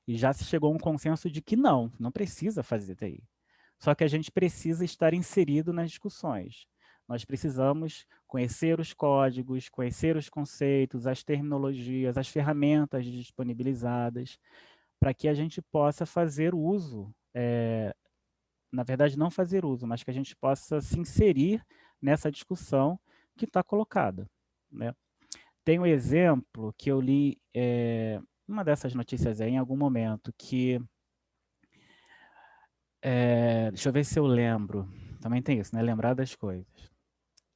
S2: e já se chegou a um consenso de que não precisa fazer TI. Só que a gente precisa estar inserido nas discussões. Nós precisamos conhecer os códigos, conhecer os conceitos, as terminologias, as ferramentas disponibilizadas, para que a gente possa fazer uso na verdade, não fazer uso, mas que a gente possa se inserir nessa discussão que está colocada, né? Tem um exemplo que eu li, uma dessas notícias aí, em algum momento, que, deixa eu ver se eu lembro, também tem isso, né? Lembrar das coisas.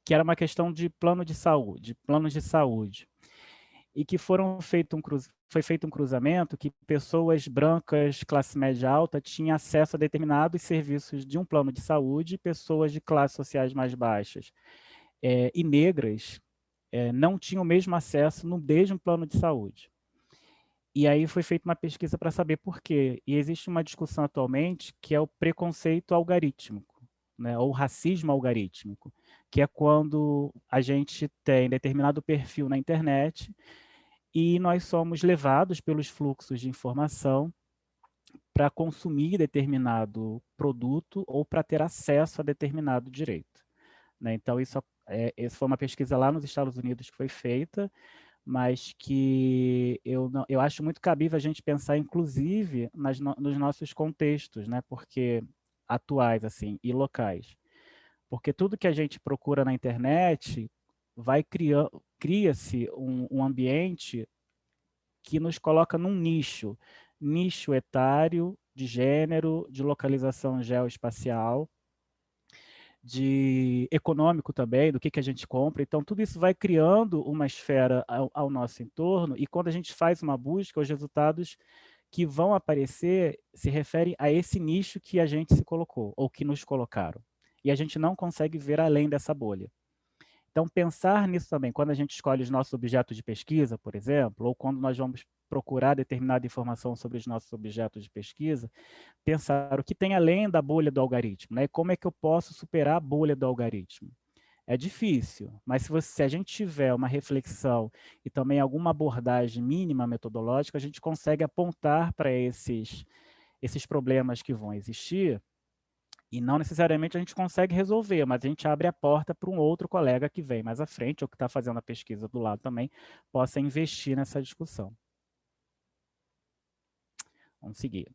S2: Que era uma questão de planos de saúde, e que foi feito um cruzamento que pessoas brancas, classe média alta, tinham acesso a determinados serviços de um plano de saúde, e pessoas de classes sociais mais baixas e negras não tinham o mesmo acesso no mesmo plano de saúde. E aí foi feita uma pesquisa para saber por quê. E existe uma discussão atualmente que é o preconceito algorítmico, né, ou racismo algorítmico, que é quando a gente tem determinado perfil na internet e nós somos levados pelos fluxos de informação para consumir determinado produto ou para ter acesso a determinado direito, né? Então, essa foi uma pesquisa lá nos Estados Unidos que foi feita, mas que eu acho muito cabível a gente pensar, inclusive, nos nossos contextos, né? Porque atuais assim, e locais. Porque tudo que a gente procura na internet cria-se um ambiente que nos coloca num nicho etário, de gênero, de localização geoespacial, de econômico também, do que a gente compra. Então, tudo isso vai criando uma esfera ao nosso entorno, e quando a gente faz uma busca, os resultados que vão aparecer se referem a esse nicho que a gente se colocou, ou que nos colocaram. E a gente não consegue ver além dessa bolha. Então, pensar nisso também, quando a gente escolhe os nossos objetos de pesquisa, por exemplo, ou quando nós vamos procurar determinada informação sobre os nossos objetos de pesquisa, pensar o que tem além da bolha do algoritmo, né? Como é que eu posso superar a bolha do algoritmo? É difícil, mas se a gente tiver uma reflexão e também alguma abordagem mínima metodológica, a gente consegue apontar para esses problemas que vão existir, e não necessariamente a gente consegue resolver, mas a gente abre a porta para um outro colega que vem mais à frente, ou que está fazendo a pesquisa do lado também, possa investir nessa discussão. Vamos seguir.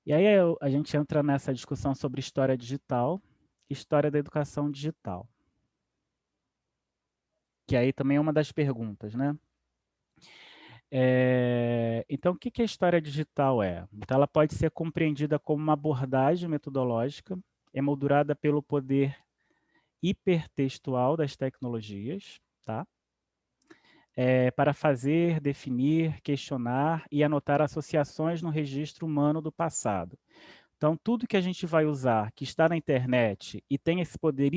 S2: E aí a gente entra nessa discussão sobre história digital, história da educação digital. Que aí também é uma das perguntas, né? Então, o que a história digital é? Então, ela pode ser compreendida como uma abordagem metodológica emoldurada pelo poder hipertextual das tecnologias, tá? Para fazer, definir, questionar e anotar associações no registro humano do passado. Então, tudo que a gente vai usar, que está na internet e tem esse poder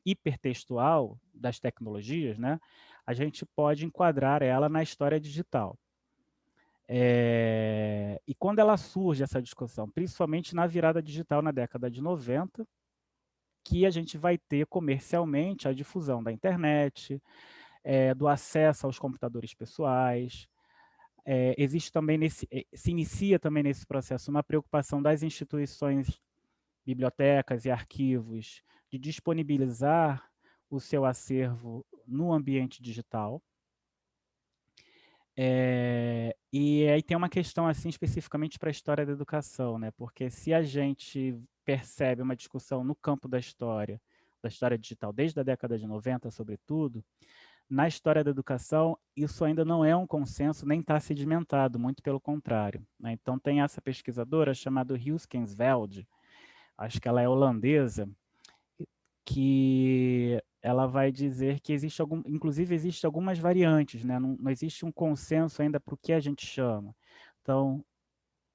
S2: hipertextual das tecnologias, né, a gente pode enquadrar ela na história digital. E quando ela surge, essa discussão, principalmente na virada digital na década de 90, que a gente vai ter comercialmente a difusão da internet, do acesso aos computadores pessoais. Existe também se inicia também nesse processo uma preocupação das instituições, bibliotecas e arquivos de disponibilizar o seu acervo no ambiente digital. E aí tem uma questão assim especificamente para a história da educação, né? Porque se a gente percebe uma discussão no campo da história digital desde a década de 90, sobretudo, na história da educação, isso ainda não é um consenso, nem está sedimentado, muito pelo contrário, né? Então, tem essa pesquisadora chamada Huskensveld, acho que ela é holandesa, que ela vai dizer que inclusive existe algumas variantes, né? Não existe um consenso ainda para o que a gente chama. Então,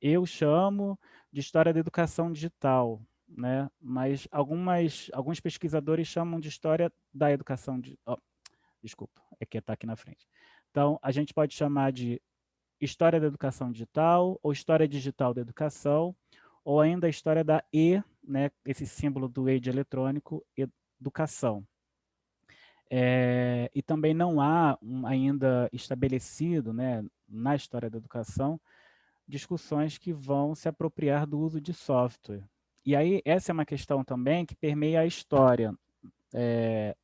S2: eu chamo de história da educação digital, né? Mas alguns pesquisadores chamam de história da educação desculpa, é que está aqui na frente. Então, a gente pode chamar de história da educação digital, ou história digital da educação, ou ainda a história da né, esse símbolo do E de eletrônico, educação. E também não há ainda estabelecido, né, na história da educação, discussões que vão se apropriar do uso de software. E aí, essa é uma questão também que permeia a história.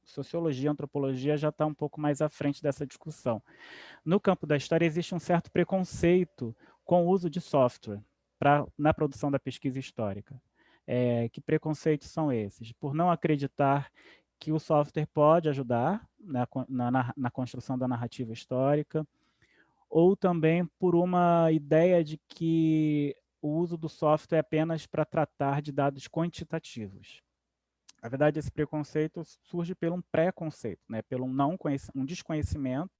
S2: Sociologia, antropologia já está um pouco mais à frente dessa discussão. No campo da história existe um certo preconceito com o uso de software, na produção da pesquisa histórica. Que preconceitos são esses? Por não acreditar que o software pode ajudar na construção da narrativa histórica, ou também por uma ideia de que o uso do software é apenas para tratar de dados quantitativos. Na verdade, esse preconceito surge pelo um preconceito, né? Pelo um desconhecimento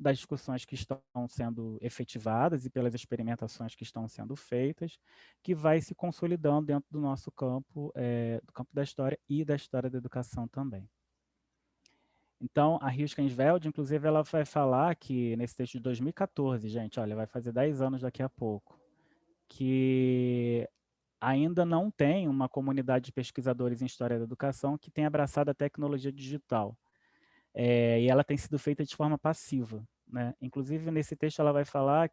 S2: das discussões que estão sendo efetivadas e pelas experimentações que estão sendo feitas, que vai se consolidando dentro do nosso campo, do campo da história e da história da educação também. Então, a Hirschensfeld, inclusive, ela vai falar que, nesse texto de 2014, gente, olha, vai fazer 10 anos daqui a pouco, que ainda não tem uma comunidade de pesquisadores em história da educação que tenha abraçado a tecnologia digital. E ela tem sido feita de forma passiva, né? Inclusive, nesse texto, ela vai falar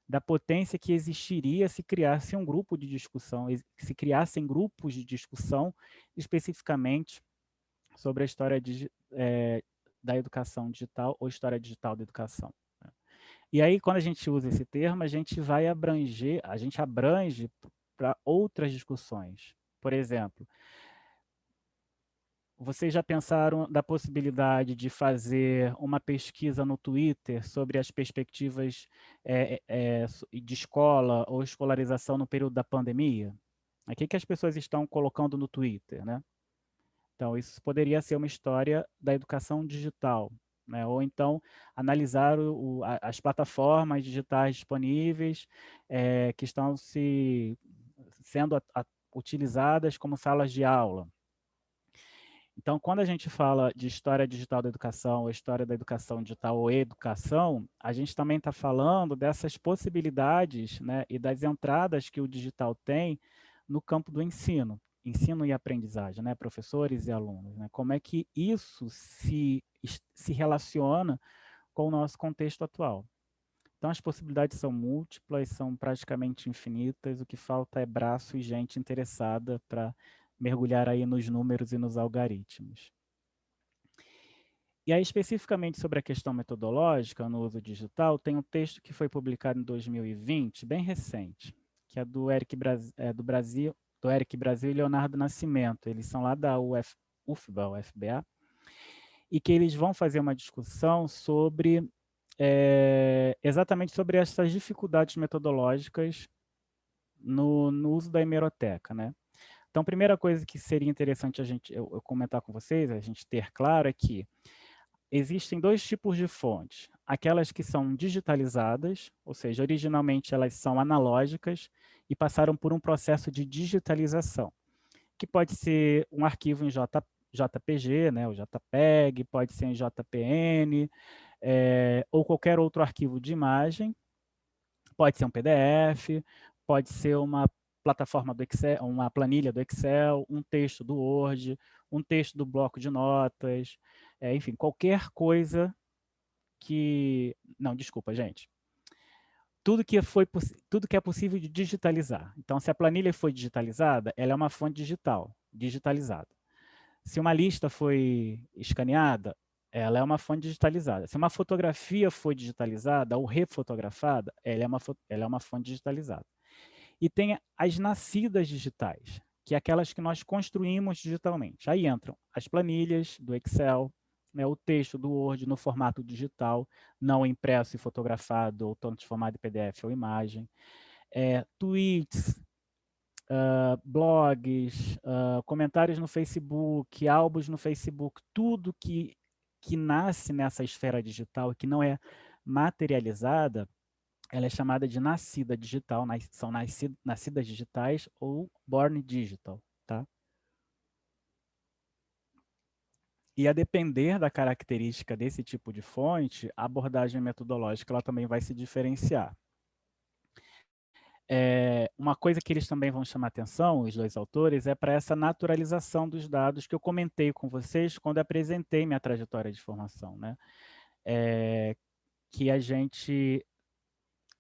S2: da potência que existiria se criasse um grupo de discussão, se criassem grupos de discussão especificamente sobre a história da educação digital ou história digital da educação. Né? E aí, quando a gente usa esse termo, a gente abrange para outras discussões. Por exemplo, vocês já pensaram da possibilidade de fazer uma pesquisa no Twitter sobre as perspectivas de escola ou escolarização no período da pandemia? O que as pessoas estão colocando no Twitter, né? Então, isso poderia ser uma história da educação digital, né? Ou então analisar as plataformas digitais disponíveis que estão sendo utilizadas como salas de aula. Então, quando a gente fala de história digital da educação, ou história da educação digital, ou educação, a gente também está falando dessas possibilidades, né, e das entradas que o digital tem no campo do ensino e aprendizagem, né, professores e alunos. Né, como é que isso se relaciona com o nosso contexto atual. Então, as possibilidades são múltiplas, são praticamente infinitas, o que falta é braço e gente interessada para mergulhar aí nos números e nos algoritmos. E aí, especificamente sobre a questão metodológica no uso digital, tem um texto que foi publicado em 2020, bem recente, que é do Eric Brasil e Leonardo Nascimento. Eles são lá da UFBA, e que eles vão fazer uma discussão sobre exatamente sobre essas dificuldades metodológicas no uso da hemeroteca, né? Então, a primeira coisa que seria interessante eu comentar com vocês, a gente ter claro, é que existem dois tipos de fontes. Aquelas que são digitalizadas, ou seja, originalmente elas são analógicas e passaram por um processo de digitalização, que pode ser um arquivo em JPG, né, o JPEG, pode ser em JPN, ou qualquer outro arquivo de imagem, pode ser um PDF, pode ser uma plataforma do Excel, uma planilha do Excel, um texto do Word, um texto do bloco de notas, enfim, qualquer coisa que... Não, desculpa, gente. Tudo que é possível de digitalizar. Então, se a planilha foi digitalizada, ela é uma fonte digitalizada. Se uma lista foi escaneada, ela é uma fonte digitalizada. Se uma fotografia foi digitalizada ou refotografada, ela é uma fonte digitalizada. E tem as nascidas digitais, que é aquelas que nós construímos digitalmente. Aí entram as planilhas do Excel, né, o texto do Word no formato digital, não impresso e fotografado ou transformado em PDF ou imagem, tweets, blogs, comentários no Facebook, álbuns no Facebook, tudo que nasce nessa esfera digital e que não é materializada, ela é chamada de nascida digital, são nascidas digitais ou born digital, tá? E a depender da característica desse tipo de fonte, a abordagem metodológica ela também vai se diferenciar. Uma coisa que eles também vão chamar atenção, os dois autores, é para essa naturalização dos dados que eu comentei com vocês quando apresentei minha trajetória de formação, né? Que a gente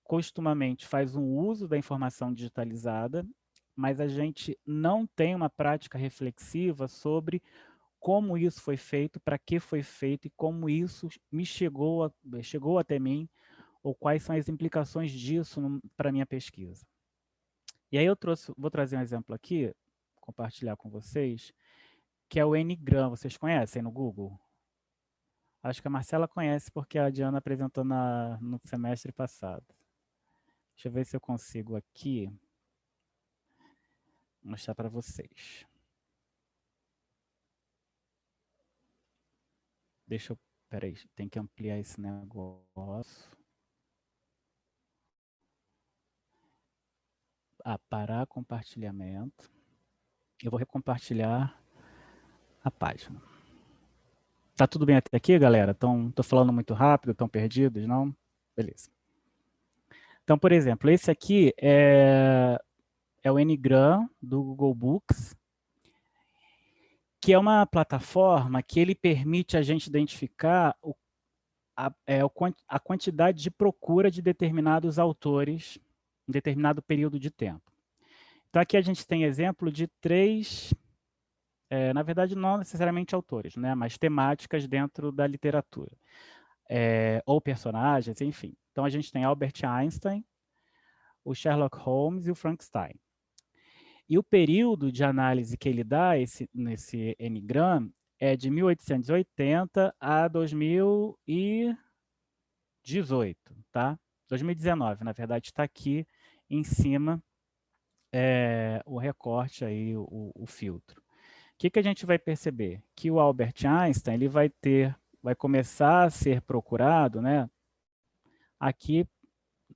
S2: costumamente faz um uso da informação digitalizada, mas a gente não tem uma prática reflexiva sobre como isso foi feito, para que foi feito e como isso chegou até mim, ou quais são as implicações disso para a minha pesquisa. E aí vou trazer um exemplo aqui, compartilhar com vocês, que é o Ngram. Vocês conhecem no Google? Acho que a Marcela conhece porque a Diana apresentou no semestre passado. Deixa eu ver se eu consigo aqui mostrar para vocês. Peraí, tem que ampliar esse negócio. Parar compartilhamento. Eu vou recompartilhar a página. Tá tudo bem até aqui, galera? Tô falando muito rápido, estão perdidos, não? Beleza. Então, por exemplo, esse aqui é o Ngram do Google Books, que é uma plataforma que ele permite a gente identificar a quantidade de procura de determinados autores em determinado período de tempo. Então, aqui a gente tem exemplo de 3, na verdade, não necessariamente autores, né, mas temáticas dentro da literatura, ou personagens, enfim. Então, a gente tem Albert Einstein, o Sherlock Holmes e o Frankenstein. E o período de análise que ele dá nesse Ngram é de 1880 a 2018, tá? 2019, na verdade, está aqui em cima o recorte aí, o filtro. O que a gente vai perceber? Que o Albert Einstein ele vai começar a ser procurado, né? Aqui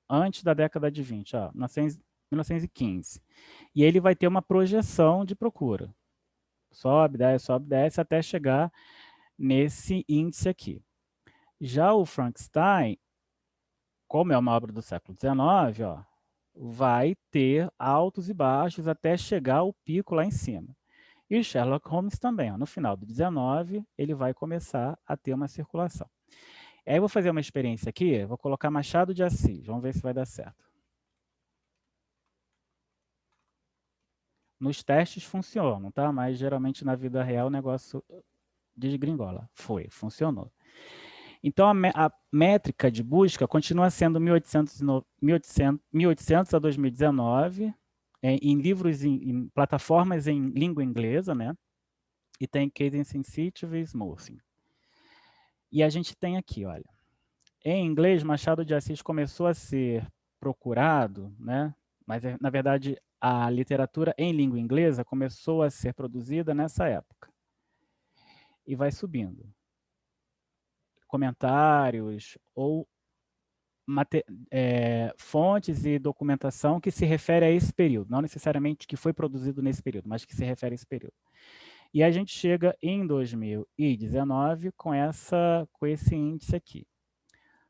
S2: antes da década de 20, ó, 1915. E ele vai ter uma projeção de procura. Sobe, desce, até chegar nesse índice aqui. Já o Frankenstein, como é uma obra do século XIX, ó, vai ter altos e baixos até chegar ao pico lá em cima. E o Sherlock Holmes também, ó, no final do XIX, ele vai começar a ter uma circulação. Aí eu vou fazer uma experiência aqui, vou colocar Machado de Assis, vamos ver se vai dar certo. Nos testes funcionam, tá? Mas geralmente na vida real o negócio desgringola. Funcionou. Então a métrica de busca continua sendo 1800 a 2019, em livros, em plataformas em língua inglesa, né? E tem case insensitive e smoothing. E a gente tem aqui, olha, em inglês, Machado de Assis começou a ser procurado, né? Mas na verdade a literatura em língua inglesa começou a ser produzida nessa época. E vai subindo. Comentários ou fontes e documentação que se refere a esse período, não necessariamente que foi produzido nesse período, mas que se refere a esse período. E a gente chega em 2019 com esse índice aqui.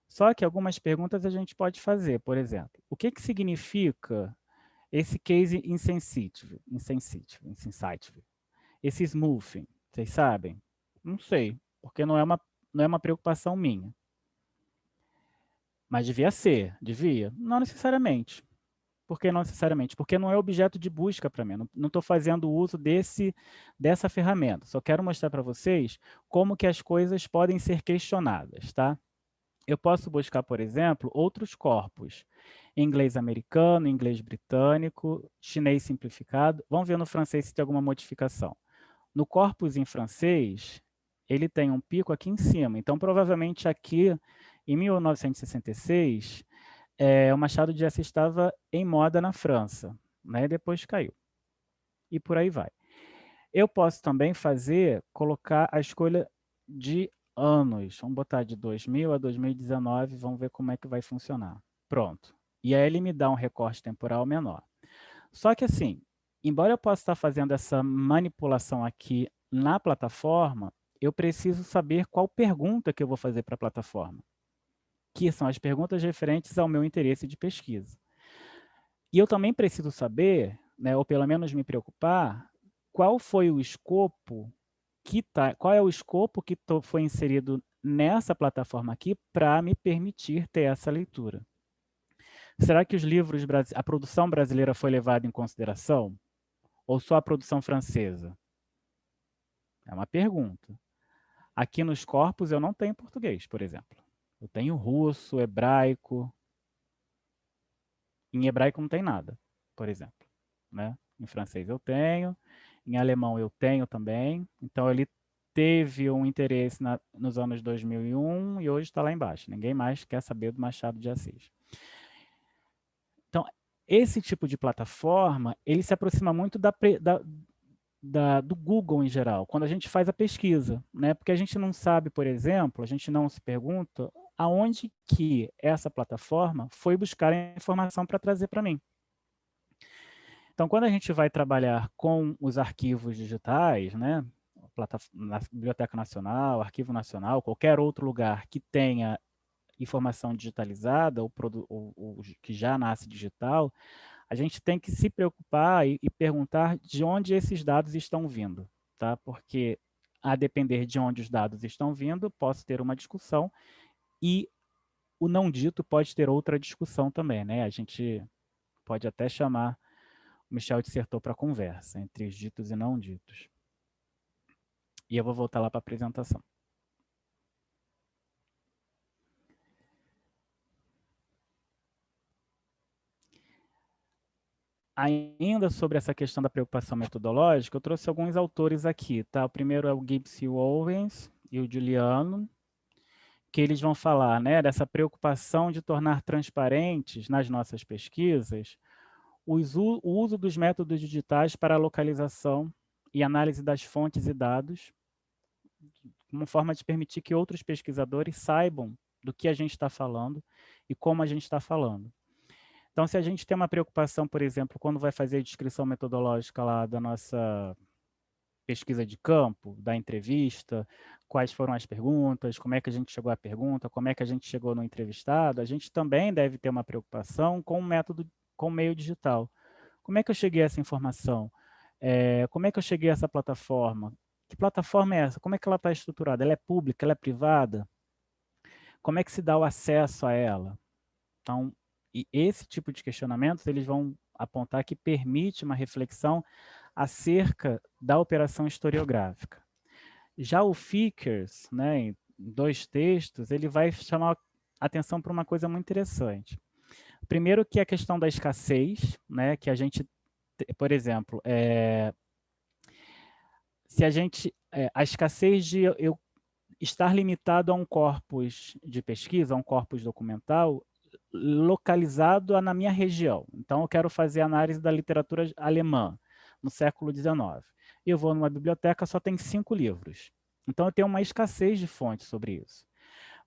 S2: Só que algumas perguntas a gente pode fazer, por exemplo, o que significa esse case insensitive, esse smoothing, vocês sabem? Não sei, porque não é uma preocupação minha. Mas devia ser, devia? Não necessariamente. Por que não necessariamente? Porque não é objeto de busca para mim. Não estou fazendo uso dessa ferramenta. Só quero mostrar para vocês como que as coisas podem ser questionadas, tá? Eu posso buscar, por exemplo, outros corpos. Inglês americano, inglês britânico, chinês simplificado. Vamos ver no francês se tem alguma modificação. No corpus em francês, ele tem um pico aqui em cima. Então, provavelmente aqui, em 1966, o Machado de Assis estava em moda na França, né? Depois caiu. E por aí vai. Eu posso também colocar a escolha de anos. Vamos botar de 2000 a 2019, vamos ver como é que vai funcionar. Pronto. E aí ele me dá um recorte temporal menor. Só que assim, embora eu possa estar fazendo essa manipulação aqui na plataforma, eu preciso saber qual pergunta que eu vou fazer para a plataforma, que são as perguntas referentes ao meu interesse de pesquisa. E eu também preciso saber, né, ou pelo menos me preocupar, qual foi o escopo qual é o escopo que foi inserido nessa plataforma aqui para me permitir ter essa leitura. Será que a produção brasileira foi levada em consideração? Ou só a produção francesa? É uma pergunta. Aqui nos corpos eu não tenho português, por exemplo. Eu tenho russo, hebraico. Em hebraico não tem nada, por exemplo. né? Em francês eu tenho, em alemão eu tenho também. Então, ele teve um interesse nos anos 2001 e hoje está lá embaixo. Ninguém mais quer saber do Machado de Assis. Então, esse tipo de plataforma, ele se aproxima muito do Google em geral, quando a gente faz a pesquisa, né? Porque a gente não sabe, por exemplo, a gente não se pergunta aonde que essa plataforma foi buscar a informação para trazer para mim. Então, quando a gente vai trabalhar com os arquivos digitais, né, na Biblioteca Nacional, Arquivo Nacional, qualquer outro lugar que tenha informação digitalizada ou que já nasce digital, a gente tem que se preocupar e perguntar de onde esses dados estão vindo, tá? Porque a depender de onde os dados estão vindo, posso ter uma discussão e o não dito pode ter outra discussão também, né? A gente pode até chamar o Michel dissertou para a conversa entre os ditos e não ditos. E eu vou voltar lá para a apresentação. Ainda sobre essa questão da preocupação metodológica, eu trouxe alguns autores aqui, tá? O primeiro é o Gibbs e o Owens e o Juliano, que eles vão falar, né, dessa preocupação de tornar transparentes nas nossas pesquisas o uso dos métodos digitais para a localização e análise das fontes e dados, como forma de permitir que outros pesquisadores saibam do que a gente está falando e como a gente está falando. Então, se a gente tem uma preocupação, por exemplo, quando vai fazer a descrição metodológica lá da nossa pesquisa de campo, da entrevista, quais foram as perguntas, como é que a gente chegou à pergunta, como é que a gente chegou no entrevistado, a gente também deve ter uma preocupação com o método, com o meio digital. Como é que eu cheguei a essa informação? Como é que eu cheguei a essa plataforma? Que plataforma é essa? Como é que ela está estruturada? Ela é pública? Ela é privada? Como é que se dá o acesso a ela? Então, e esse tipo de questionamentos, eles vão apontar que permite uma reflexão acerca da operação historiográfica. Já o Fickers, né, em 2 textos, ele vai chamar atenção para uma coisa muito interessante. Primeiro que é a questão da escassez, né, que a gente, por exemplo, se a gente, a escassez de eu estar limitado a um corpus de pesquisa, a um corpus documental, localizado na minha região. Então, eu quero fazer análise da literatura alemã no século XIX. Eu vou numa biblioteca, só tem 5 livros. Então, eu tenho uma escassez de fontes sobre isso.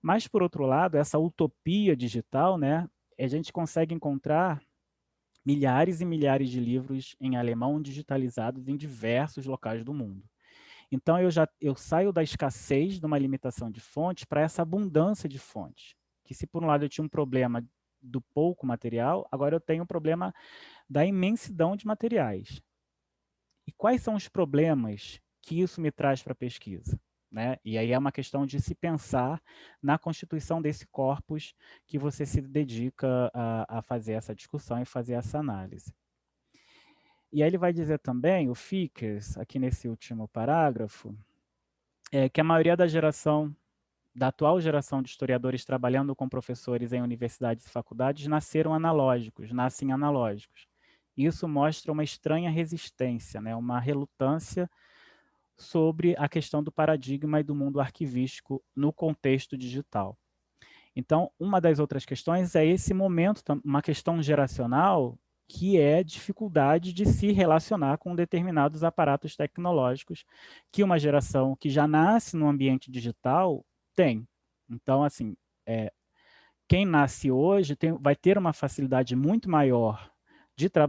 S2: Mas, por outro lado, essa utopia digital, né, a gente consegue encontrar milhares e milhares de livros em alemão digitalizados em diversos locais do mundo. Então, eu saio da escassez de uma limitação de fontes para essa abundância de fontes. Que se por um lado eu tinha um problema do pouco material, agora eu tenho um problema da imensidão de materiais. E quais são os problemas que isso me traz para a pesquisa? Né? E aí é uma questão de se pensar na constituição desse corpus que você se dedica a fazer essa discussão e fazer essa análise. E aí ele vai dizer também, o Fickers, aqui nesse último parágrafo, que a maioria da atual geração de historiadores trabalhando com professores em universidades e faculdades nascem analógicos. Isso mostra uma estranha resistência, né, uma relutância sobre a questão do paradigma e do mundo arquivístico no contexto digital. Então, uma das outras questões é esse momento, uma questão geracional, que é dificuldade de se relacionar com determinados aparatos tecnológicos que uma geração que já nasce no ambiente digital tem. Então, assim, quem nasce hoje vai ter uma facilidade muito maior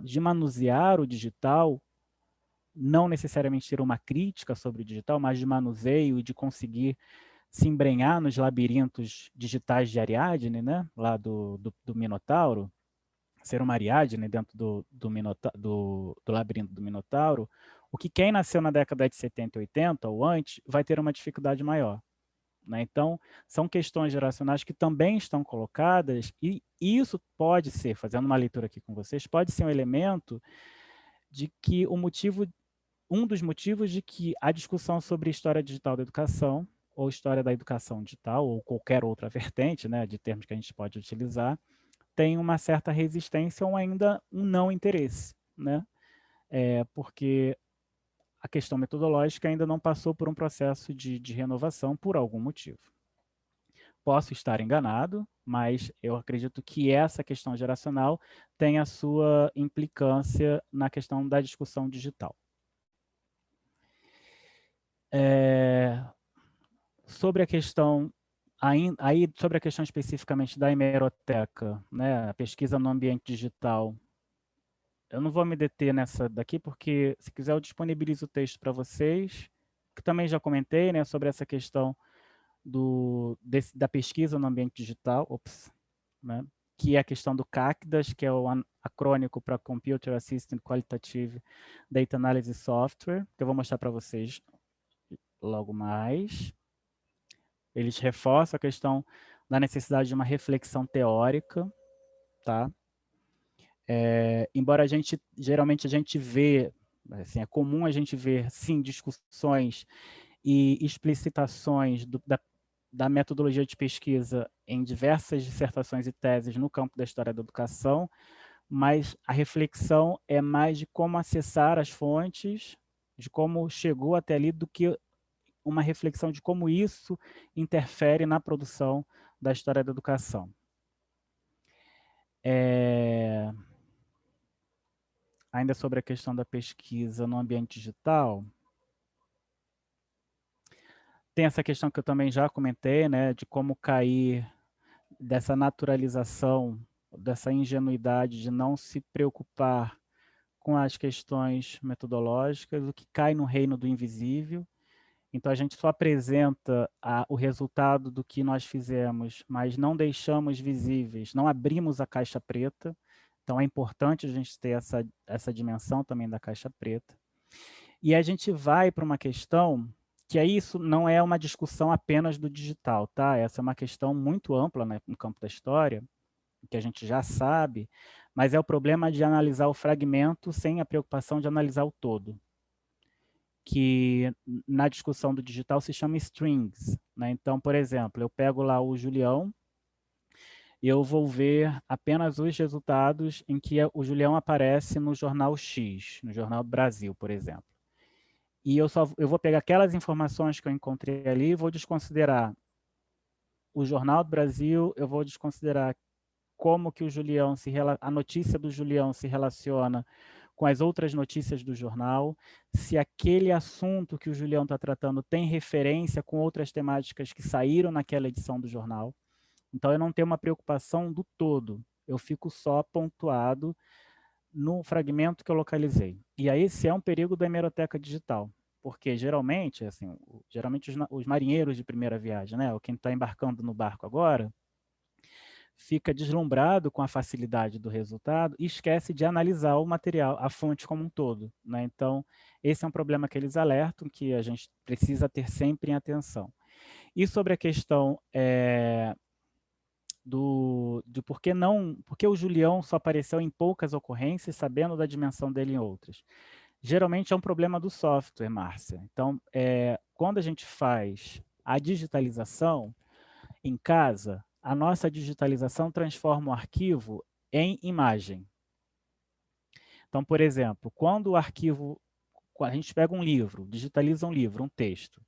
S2: de manusear o digital, não necessariamente ter uma crítica sobre o digital, mas de manuseio e de conseguir se embrenhar nos labirintos digitais de Ariadne, né? Lá do Minotauro, ser uma Ariadne dentro do labirinto do Minotauro, o que quem nasceu na década de 70 e 80 ou antes vai ter uma dificuldade maior. Né? Então, são questões geracionais que também estão colocadas e isso pode ser, fazendo uma leitura aqui com vocês, pode ser um elemento de que um dos motivos de que a discussão sobre história digital da educação ou história da educação digital ou qualquer outra vertente, né, de termos que a gente pode utilizar, tem uma certa resistência ou ainda um não interesse, né? porque a questão metodológica ainda não passou por um processo de renovação por algum motivo. Posso estar enganado, mas eu acredito que essa questão geracional tem a sua implicância na questão da discussão digital. Sobre a questão, sobre a questão especificamente da hemeroteca, né, a pesquisa no ambiente digital, eu não vou me deter nessa daqui, porque se quiser eu disponibilizo o texto para vocês, que também já comentei, né, sobre essa questão da pesquisa no ambiente digital, né, que é a questão do CACDAS, que é o acrônico para Computer Assisted Qualitative Data Analysis Software, que eu vou mostrar para vocês logo mais. Eles reforçam a questão da necessidade de uma reflexão teórica, tá? Embora geralmente a gente vê, assim, é comum a gente ver, sim, discussões e explicitações da metodologia de pesquisa em diversas dissertações e teses no campo da história da educação, mas a reflexão é mais de como acessar as fontes, de como chegou até ali, do que uma reflexão de como isso interfere na produção da história da educação. Ainda sobre a questão da pesquisa no ambiente digital, tem essa questão que eu também já comentei, né, de como cair dessa naturalização, dessa ingenuidade de não se preocupar com as questões metodológicas, o que cai no reino do invisível. Então, a gente só apresenta o resultado do que nós fizemos, mas não deixamos visíveis, não abrimos a caixa preta. Então, é importante a gente ter essa dimensão também da caixa preta. E a gente vai para uma questão que aí isso não é uma discussão apenas do digital, tá? Essa é uma questão muito ampla, né, no campo da história, que a gente já sabe, mas é o problema de analisar o fragmento sem a preocupação de analisar o todo, que na discussão do digital se chama strings, né? Então, por exemplo, eu pego lá o Julião e eu vou ver apenas os resultados em que o Julião aparece no jornal X, no Jornal do Brasil, por exemplo. E eu vou pegar aquelas informações que eu encontrei ali e vou desconsiderar o Jornal do Brasil, eu vou desconsiderar como que a notícia do Julião se relaciona com as outras notícias do jornal, se aquele assunto que o Julião está tratando tem referência com outras temáticas que saíram naquela edição do jornal. Então, eu não tenho uma preocupação do todo, eu fico só pontuado no fragmento que eu localizei. E aí, esse é um perigo da hemeroteca digital, porque geralmente, assim, os marinheiros de primeira viagem, né, ou quem está embarcando no barco agora, fica deslumbrado com a facilidade do resultado e esquece de analisar o material, a fonte como um todo, né? Então, esse é um problema que eles alertam, que a gente precisa ter sempre em atenção. E sobre a questão de por que o Julião só apareceu em poucas ocorrências, sabendo da dimensão dele em outras. Geralmente é um problema do software, Márcia. Então, quando a gente faz a digitalização em casa, a nossa digitalização transforma o arquivo em imagem. Então, por exemplo, quando a gente pega um livro, digitaliza um livro, um texto,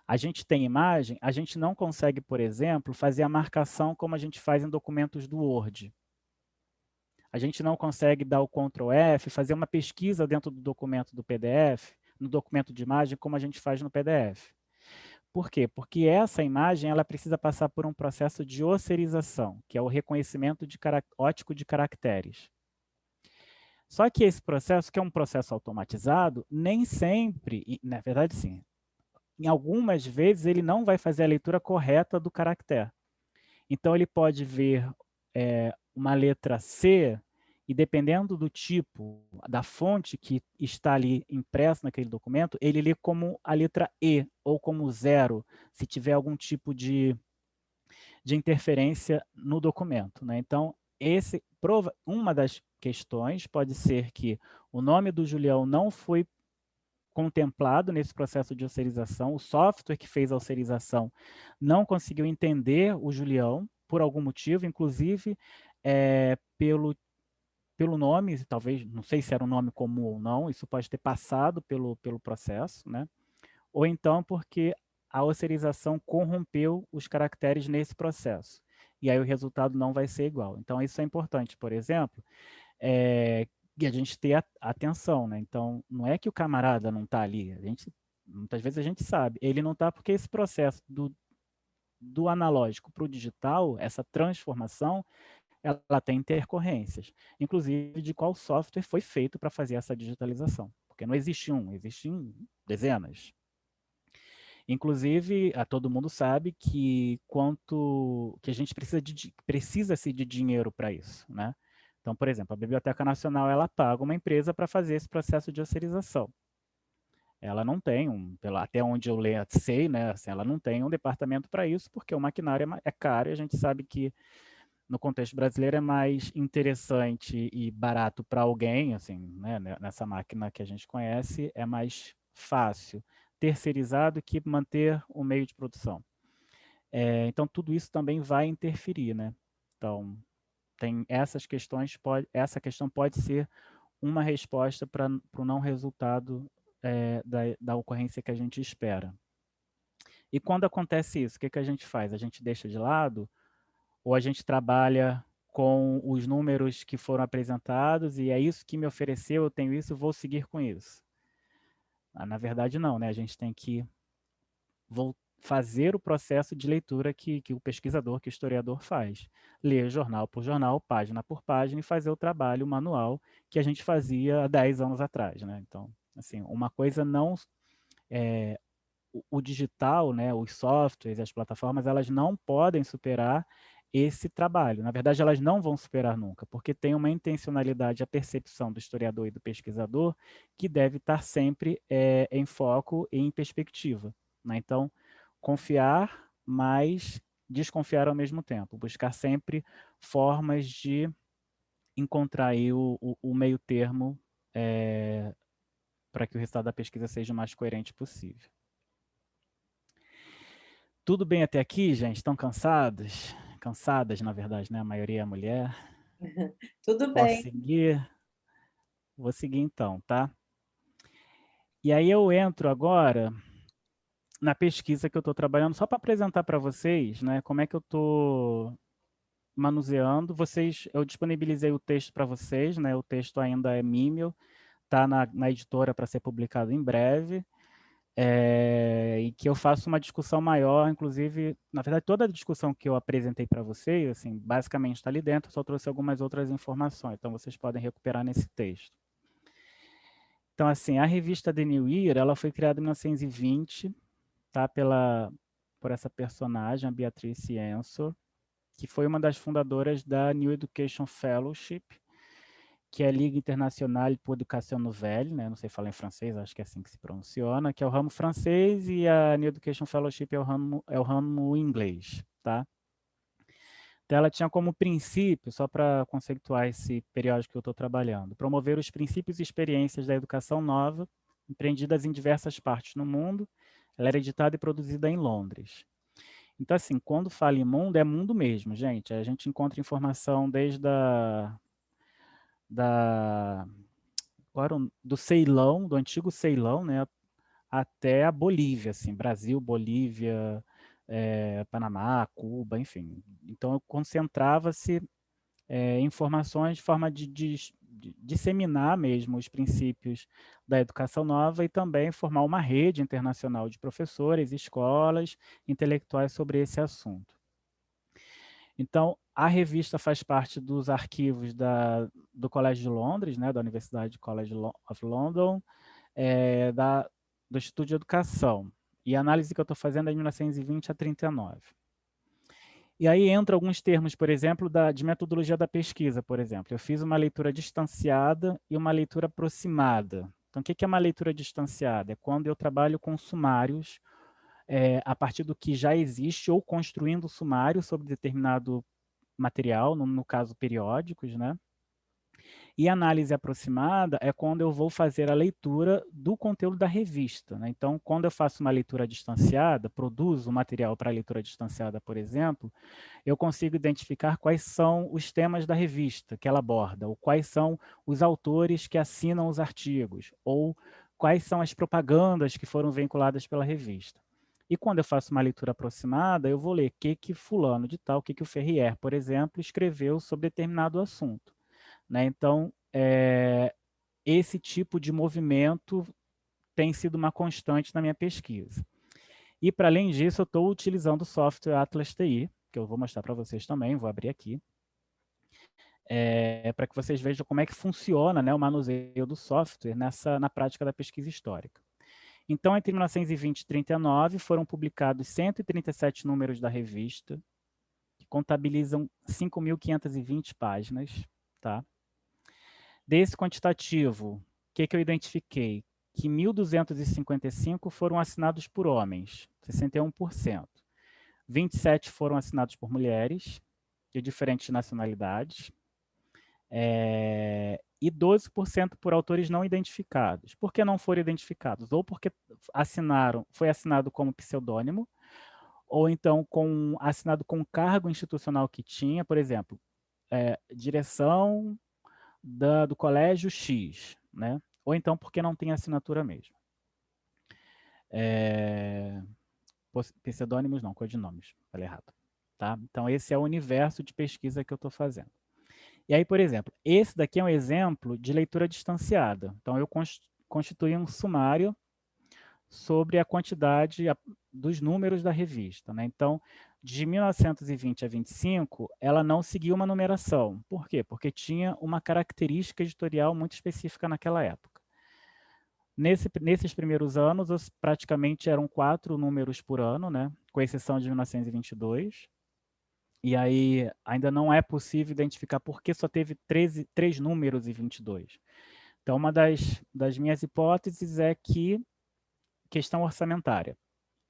S2: a gente tem imagem, a gente não consegue, por exemplo, fazer a marcação como a gente faz em documentos do Word. A gente não consegue dar o Ctrl F, fazer uma pesquisa dentro do documento do PDF, no documento de imagem, como a gente faz no PDF. Por quê? Porque essa imagem ela precisa passar por um processo de osserização, que é o reconhecimento óptico de caracteres. Só que esse processo, que é um processo automatizado, nem sempre, na verdade sim, em algumas vezes ele não vai fazer a leitura correta do caractere. Então ele pode ver uma letra C e dependendo do tipo, da fonte que está ali impressa naquele documento, ele lê como a letra E ou como 0, se tiver algum tipo de interferência no documento, né? Então, uma das questões pode ser que o nome do Julião não foi contemplado nesse processo de osserização, o software que fez a osserização não conseguiu entender o Julião por algum motivo, inclusive pelo nome, talvez, não sei se era um nome comum ou não, isso pode ter passado pelo processo, né? Ou então porque a osserização corrompeu os caracteres nesse processo. E aí o resultado não vai ser igual. Então, isso é importante, por exemplo, e a gente ter atenção, né? Então, não é que o camarada não está ali, muitas vezes a gente sabe, ele não está porque esse processo do analógico para o digital, essa transformação, ela tem intercorrências, inclusive de qual software foi feito para fazer essa digitalização, porque não existe um, existem dezenas. Inclusive, todo mundo sabe que a gente precisa-se de dinheiro para isso, né? Então, por exemplo, a Biblioteca Nacional ela paga uma empresa para fazer esse processo de osserização. Ela não tem até onde eu sei, né? Assim, ela não tem um departamento para isso, porque o maquinário é caro e a gente sabe que no contexto brasileiro é mais interessante e barato para alguém, assim, né? Nessa máquina que a gente conhece, é mais fácil terceirizado que manter o meio de produção. Então, tudo isso também vai interferir, né? Então, tem essas questões, essa questão pode ser uma resposta para o não resultado da ocorrência que a gente espera. E quando acontece isso, o que a gente faz? A gente deixa de lado ou a gente trabalha com os números que foram apresentados e é isso que me ofereceu, eu tenho isso, vou seguir com isso? Na verdade, não, né? A gente tem que fazer o processo de leitura que o pesquisador, que o historiador faz. Ler jornal por jornal, página por página e fazer o trabalho manual que a gente fazia há 10 anos atrás, né? Então, assim, uma coisa não... o digital, né, os softwares, as plataformas, elas não podem superar esse trabalho. Na verdade, elas não vão superar nunca, porque tem uma intencionalidade, a percepção do historiador e do pesquisador que deve estar sempre em foco e em perspectiva, né? Então, confiar, mas desconfiar ao mesmo tempo. Buscar sempre formas de encontrar aí o meio termo para que o resultado da pesquisa seja o mais coerente possível. Tudo bem até aqui, gente? Estão cansados? Cansadas, na verdade, né? A maioria é mulher.
S1: Tudo
S2: Posso
S1: bem.
S2: seguir? Vou seguir então, tá? E aí eu entro agora na pesquisa que eu estou trabalhando, só para apresentar para vocês, né? Como é que eu estou manuseando. Eu disponibilizei o texto para vocês, né? O texto ainda é Mímel, está na editora para ser publicado em breve. E que eu faço uma discussão maior, inclusive, na verdade, toda a discussão que eu apresentei para vocês, assim, basicamente está ali dentro, só trouxe algumas outras informações, então vocês podem recuperar nesse texto. Então, assim, a revista The New Year, ela foi criada em 1920, tá, por essa personagem, a Beatrice Ensor, que foi uma das fundadoras da New Education Fellowship, que é a Liga Internacional pour l'Éducation Nouvelle, né? Não sei falar em francês, acho que é assim que se pronunciona, que é o ramo francês, e a New Education Fellowship é o ramo inglês, tá? Então, ela tinha como princípio, só para conceituar esse periódico que eu estou trabalhando, promover os princípios e experiências da educação nova, empreendidas em diversas partes no mundo. Ela era editada e produzida em Londres. Então, assim, quando fala em mundo, é mundo mesmo, gente. A gente encontra informação desde do Ceilão, do antigo Ceilão, né, até a Bolívia, assim, Brasil, Bolívia, Panamá, Cuba, enfim. Então, concentrava-se informações de forma de disseminar mesmo os princípios da educação nova e também formar uma rede internacional de professores, escolas, intelectuais sobre esse assunto. Então, a revista faz parte dos arquivos do Colégio de Londres, né, da Universidade College of London, do Instituto de Educação. E a análise que eu estou fazendo é de 1920 a 39. E aí entra alguns termos, por exemplo, de metodologia da pesquisa, por exemplo. Eu fiz uma leitura distanciada e uma leitura aproximada. Então, o que é uma leitura distanciada? É quando eu trabalho com sumários a partir do que já existe ou construindo sumário sobre determinado material, no caso periódicos, né? E análise aproximada é quando eu vou fazer a leitura do conteúdo da revista, né? Então, quando eu faço uma leitura distanciada, produzo material para leitura distanciada, por exemplo, eu consigo identificar quais são os temas da revista que ela aborda, ou quais são os autores que assinam os artigos, ou quais são as propagandas que foram vinculadas pela revista. E quando eu faço uma leitura aproximada, eu vou ler o que fulano de tal, o que o Ferrier, por exemplo, escreveu sobre determinado assunto, né? Então, esse tipo de movimento tem sido uma constante na minha pesquisa. E, para além disso, eu estou utilizando o software Atlas TI, que eu vou mostrar para vocês também, vou abrir aqui, para que vocês vejam como é que funciona, né, o manuseio do software na prática da pesquisa histórica. Então, entre 1920 e 1939, foram publicados 137 números da revista, que contabilizam 5.520 páginas, tá? Desse quantitativo, o que eu identifiquei? Que 1.255 foram assinados por homens, 61%. 27 foram assinados por mulheres, de diferentes nacionalidades, e 12% por autores não identificados. Por que não foram identificados? Ou porque foi assinado como pseudônimo, ou então assinado com o cargo institucional que tinha, por exemplo, direção do colégio X, né? Ou então porque não tem assinatura mesmo. Pseudônimos não, codinomes, falei errado. Tá? Então, esse é o universo de pesquisa que eu estou fazendo. E aí, por exemplo, esse daqui é um exemplo de leitura distanciada. Então, eu constituí um sumário sobre a quantidade dos números da revista, né? Então, de 1920 a 25, ela não seguiu uma numeração. Por quê? Porque tinha uma característica editorial muito específica naquela época. Nesses primeiros anos, praticamente eram 4 números por ano, né? Com exceção de 1922. E aí ainda não é possível identificar por que só teve 3 números e 22. Então, uma das minhas hipóteses é que questão orçamentária.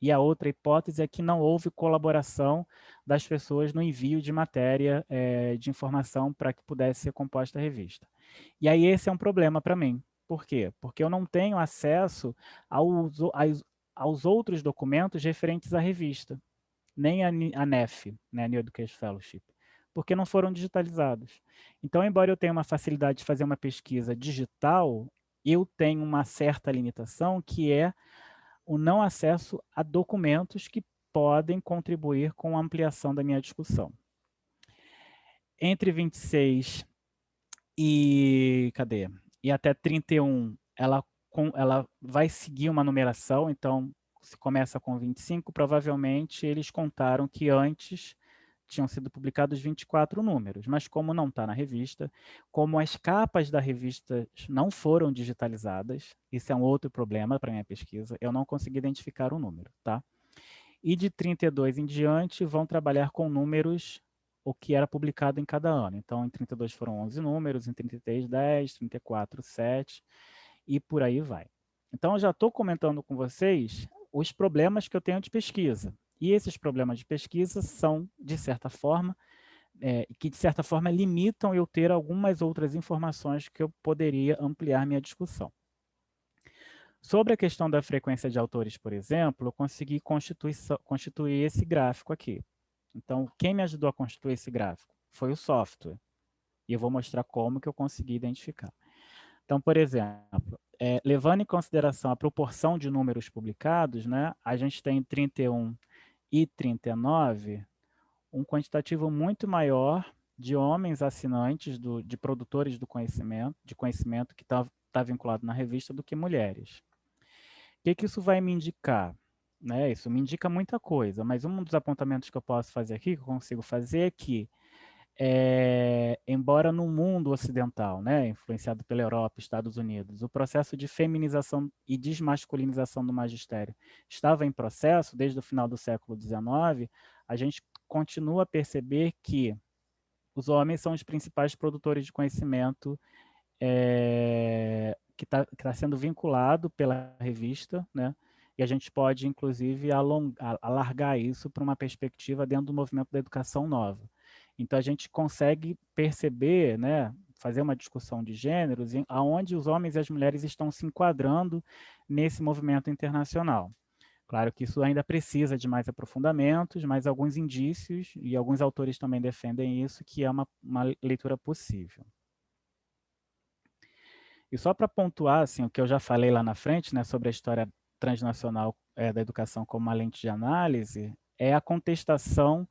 S2: E a outra hipótese é que não houve colaboração das pessoas no envio de matéria, de informação para que pudesse ser composta a revista. E aí esse é um problema para mim. Por quê? Porque eu não tenho acesso aos outros documentos referentes à revista, nem a NEF, né, New Education Fellowship, porque não foram digitalizados. Então, embora eu tenha uma facilidade de fazer uma pesquisa digital, eu tenho uma certa limitação, que é o não acesso a documentos que podem contribuir com a ampliação da minha discussão. Entre 26 e até 31, ela vai seguir uma numeração, então, se começa com 25, provavelmente eles contaram que antes tinham sido publicados 24 números, mas como não está na revista, como as capas da revista não foram digitalizadas, isso é um outro problema para minha pesquisa, eu não consegui identificar o número, tá? E de 32 em diante vão trabalhar com números, o que era publicado em cada ano. Então, em 32 foram 11 números, em 33, 10, 34, 7, e por aí vai. Então, eu já estou comentando com vocês os problemas que eu tenho de pesquisa. E esses problemas de pesquisa são, de certa forma, que de certa forma limitam eu ter algumas outras informações que eu poderia ampliar minha discussão. Sobre a questão da frequência de autores, por exemplo, eu consegui constituir esse gráfico aqui. Então, quem me ajudou a constituir esse gráfico? Foi o software. E eu vou mostrar como que eu consegui identificar. Então, por exemplo, levando em consideração a proporção de números publicados, né, a gente tem 31 e 39, um quantitativo muito maior de homens assinantes, de produtores de conhecimento que está vinculado na revista, do que mulheres. O que isso vai me indicar? Né, isso me indica muita coisa, mas um dos apontamentos que eu posso fazer aqui, que eu consigo fazer, é que, embora no mundo ocidental, né, influenciado pela Europa, Estados Unidos, o processo de feminização e desmasculinização do magistério estava em processo desde o final do século XIX, a gente continua a perceber que os homens são os principais produtores de conhecimento, que está sendo vinculado pela revista, né? E a gente pode, inclusive, alargar isso para uma perspectiva dentro do movimento da educação nova. Então, a gente consegue perceber, né, fazer uma discussão de gêneros, aonde os homens e as mulheres estão se enquadrando nesse movimento internacional. Claro que isso ainda precisa de mais aprofundamentos, mas alguns indícios, e alguns autores também defendem isso, que é uma leitura possível. E só para pontuar assim, o que eu já falei lá na frente, né, sobre a história transnacional da educação como uma lente de análise, é a contestação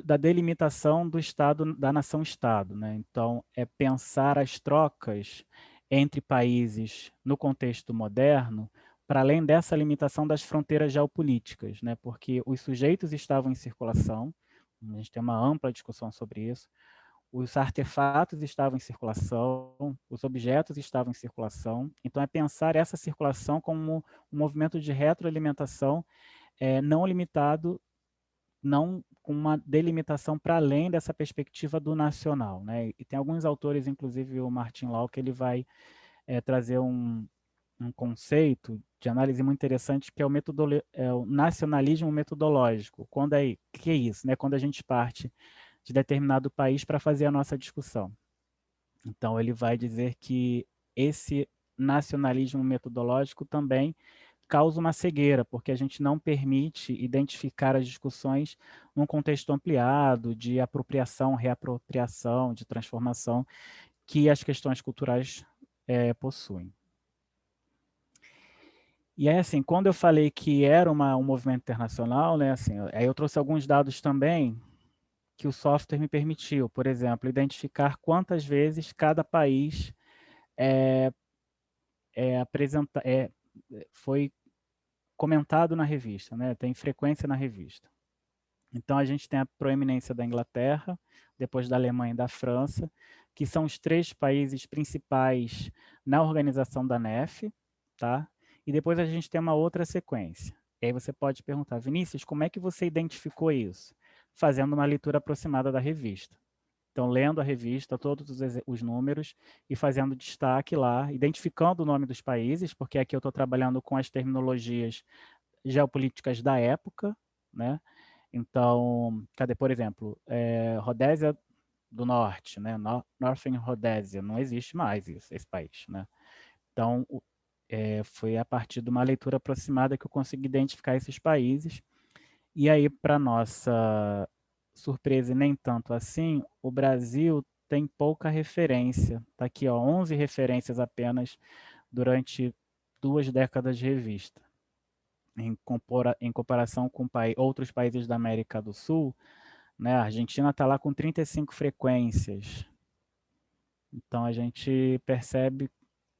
S2: da delimitação do Estado, da nação-Estado, né? Então, é pensar as trocas entre países no contexto moderno, para além dessa limitação das fronteiras geopolíticas, né? Porque os sujeitos estavam em circulação, a gente tem uma ampla discussão sobre isso, os artefatos estavam em circulação, os objetos estavam em circulação, então é pensar essa circulação como um movimento de retroalimentação não limitado, não com uma delimitação para além dessa perspectiva do nacional, né? E tem alguns autores, inclusive o Martin Law, que ele vai trazer um conceito de análise muito interessante, que é o nacionalismo metodológico. Que é isso, né? Quando a gente parte de determinado país para fazer a nossa discussão. Então, ele vai dizer que esse nacionalismo metodológico também causa uma cegueira, porque a gente não permite identificar as discussões num contexto ampliado de apropriação, reapropriação, de transformação que as questões culturais possuem. E aí, assim, quando eu falei que era um movimento internacional, né, assim, aí eu trouxe alguns dados também que o software me permitiu, por exemplo, identificar quantas vezes cada país foi comentado na revista, né? Tem frequência na revista. Então, a gente tem a proeminência da Inglaterra, depois da Alemanha e da França, que são os 3 países principais na organização da NEF, tá? E depois a gente tem uma outra sequência. E aí você pode perguntar, Vinícius, como é que você identificou isso? Fazendo uma leitura aproximada da revista. Então, lendo a revista, todos os números e fazendo destaque lá, identificando o nome dos países, porque aqui eu estou trabalhando com as terminologias geopolíticas da época, né? Então, cadê, por exemplo, Rodésia do Norte, né? Northern Rhodesia, não existe mais esse país, né? Então, foi a partir de uma leitura aproximada que eu consegui identificar esses países. E aí, para nossa surpresa e nem tanto assim, o Brasil tem pouca referência. Está aqui, ó, 11 referências apenas durante 2 décadas de revista. Em comparação com outros países da América do Sul, né, a Argentina está lá com 35 frequências. Então, a gente percebe,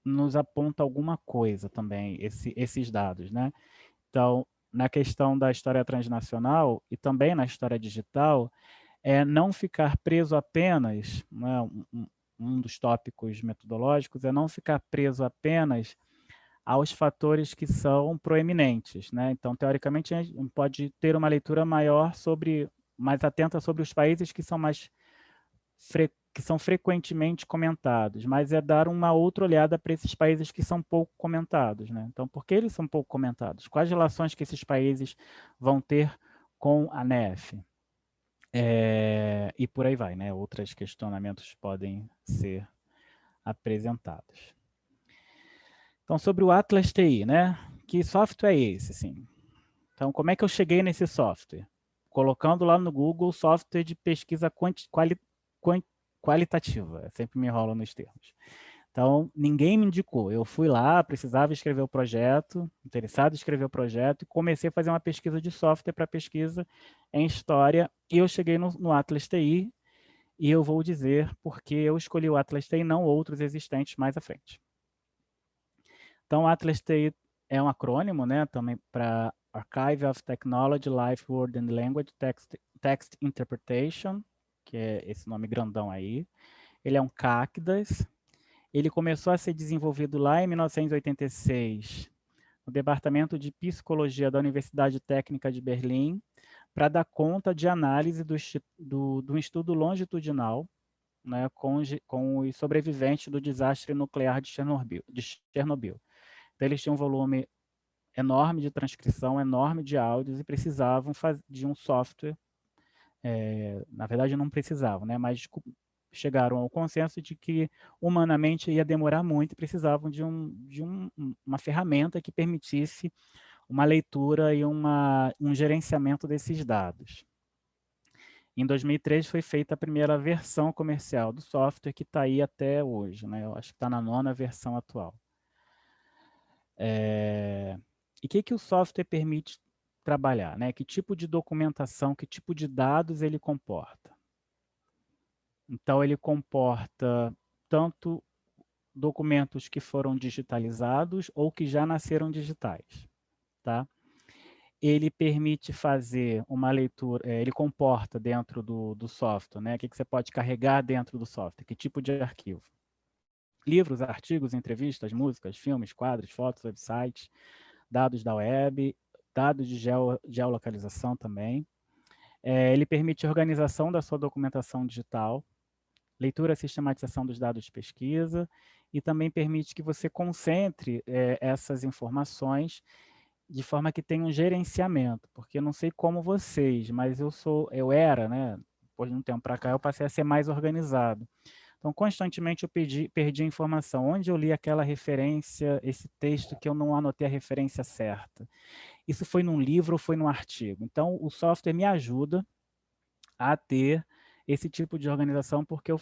S2: nos aponta alguma coisa também, esses dados, né? Então, na questão da história transnacional e também na história digital, é não ficar preso apenas, né, um dos tópicos metodológicos é não ficar preso apenas aos fatores que são proeminentes, né? Então, teoricamente, a gente pode ter uma leitura mais atenta sobre os países que são frequentemente comentados, mas é dar uma outra olhada para esses países que são pouco comentados, né? Então, por que eles são pouco comentados? Quais relações que esses países vão ter com a NEF? E por aí vai, né? Outros questionamentos podem ser apresentados. Então, sobre o Atlas TI, né? Que software é esse, assim? Então, como é que eu cheguei nesse software? Colocando lá no Google software de pesquisa qualitativa. Eu sempre me enrolo nos termos. Então, ninguém me indicou. Eu fui lá, precisava escrever o projeto, interessado em escrever o projeto, e comecei a fazer uma pesquisa de software para pesquisa em história, e eu cheguei no Atlas TI, e eu vou dizer porque eu escolhi o Atlas TI, não outros existentes mais à frente. Então, o Atlas TI é um acrônimo, né, também para Archive of Technology, Life, Word and Language, Text Interpretation, que é esse nome grandão aí. Ele é um CACDAS. Ele começou a ser desenvolvido lá em 1986, no Departamento de Psicologia da Universidade Técnica de Berlim, para dar conta de análise do estudo longitudinal, né, com os sobreviventes do desastre nuclear de Chernobyl. Então, eles tinham um volume enorme de transcrição, enorme de áudios, e precisavam de um software, na verdade não precisavam, né, mas chegaram ao consenso de que humanamente ia demorar muito e precisavam de uma ferramenta que permitisse uma leitura e um gerenciamento desses dados. Em 2003 foi feita a primeira versão comercial do software, que está aí até hoje, né? Eu acho que está na 9ª versão atual. E o que o software permite trabalhar, né? Que tipo de documentação, que tipo de dados ele comporta? Então, ele comporta tanto documentos que foram digitalizados ou que já nasceram digitais, tá? Ele permite fazer uma leitura, ele comporta dentro do software, né? O que você pode carregar dentro do software, que tipo de arquivo? Livros, artigos, entrevistas, músicas, filmes, quadros, fotos, websites, dados da web, dados de geolocalização também. Ele permite organização da sua documentação digital, leitura e sistematização dos dados de pesquisa, e também permite que você concentre essas informações de forma que tenha um gerenciamento, porque eu não sei como vocês, mas eu era, né, depois de um tempo para cá, eu passei a ser mais organizado. Então, constantemente eu perdi a informação. Onde eu li aquela referência, esse texto que eu não anotei a referência certa? Isso foi num livro ou foi num artigo? Então, o software me ajuda a ter esse tipo de organização, porque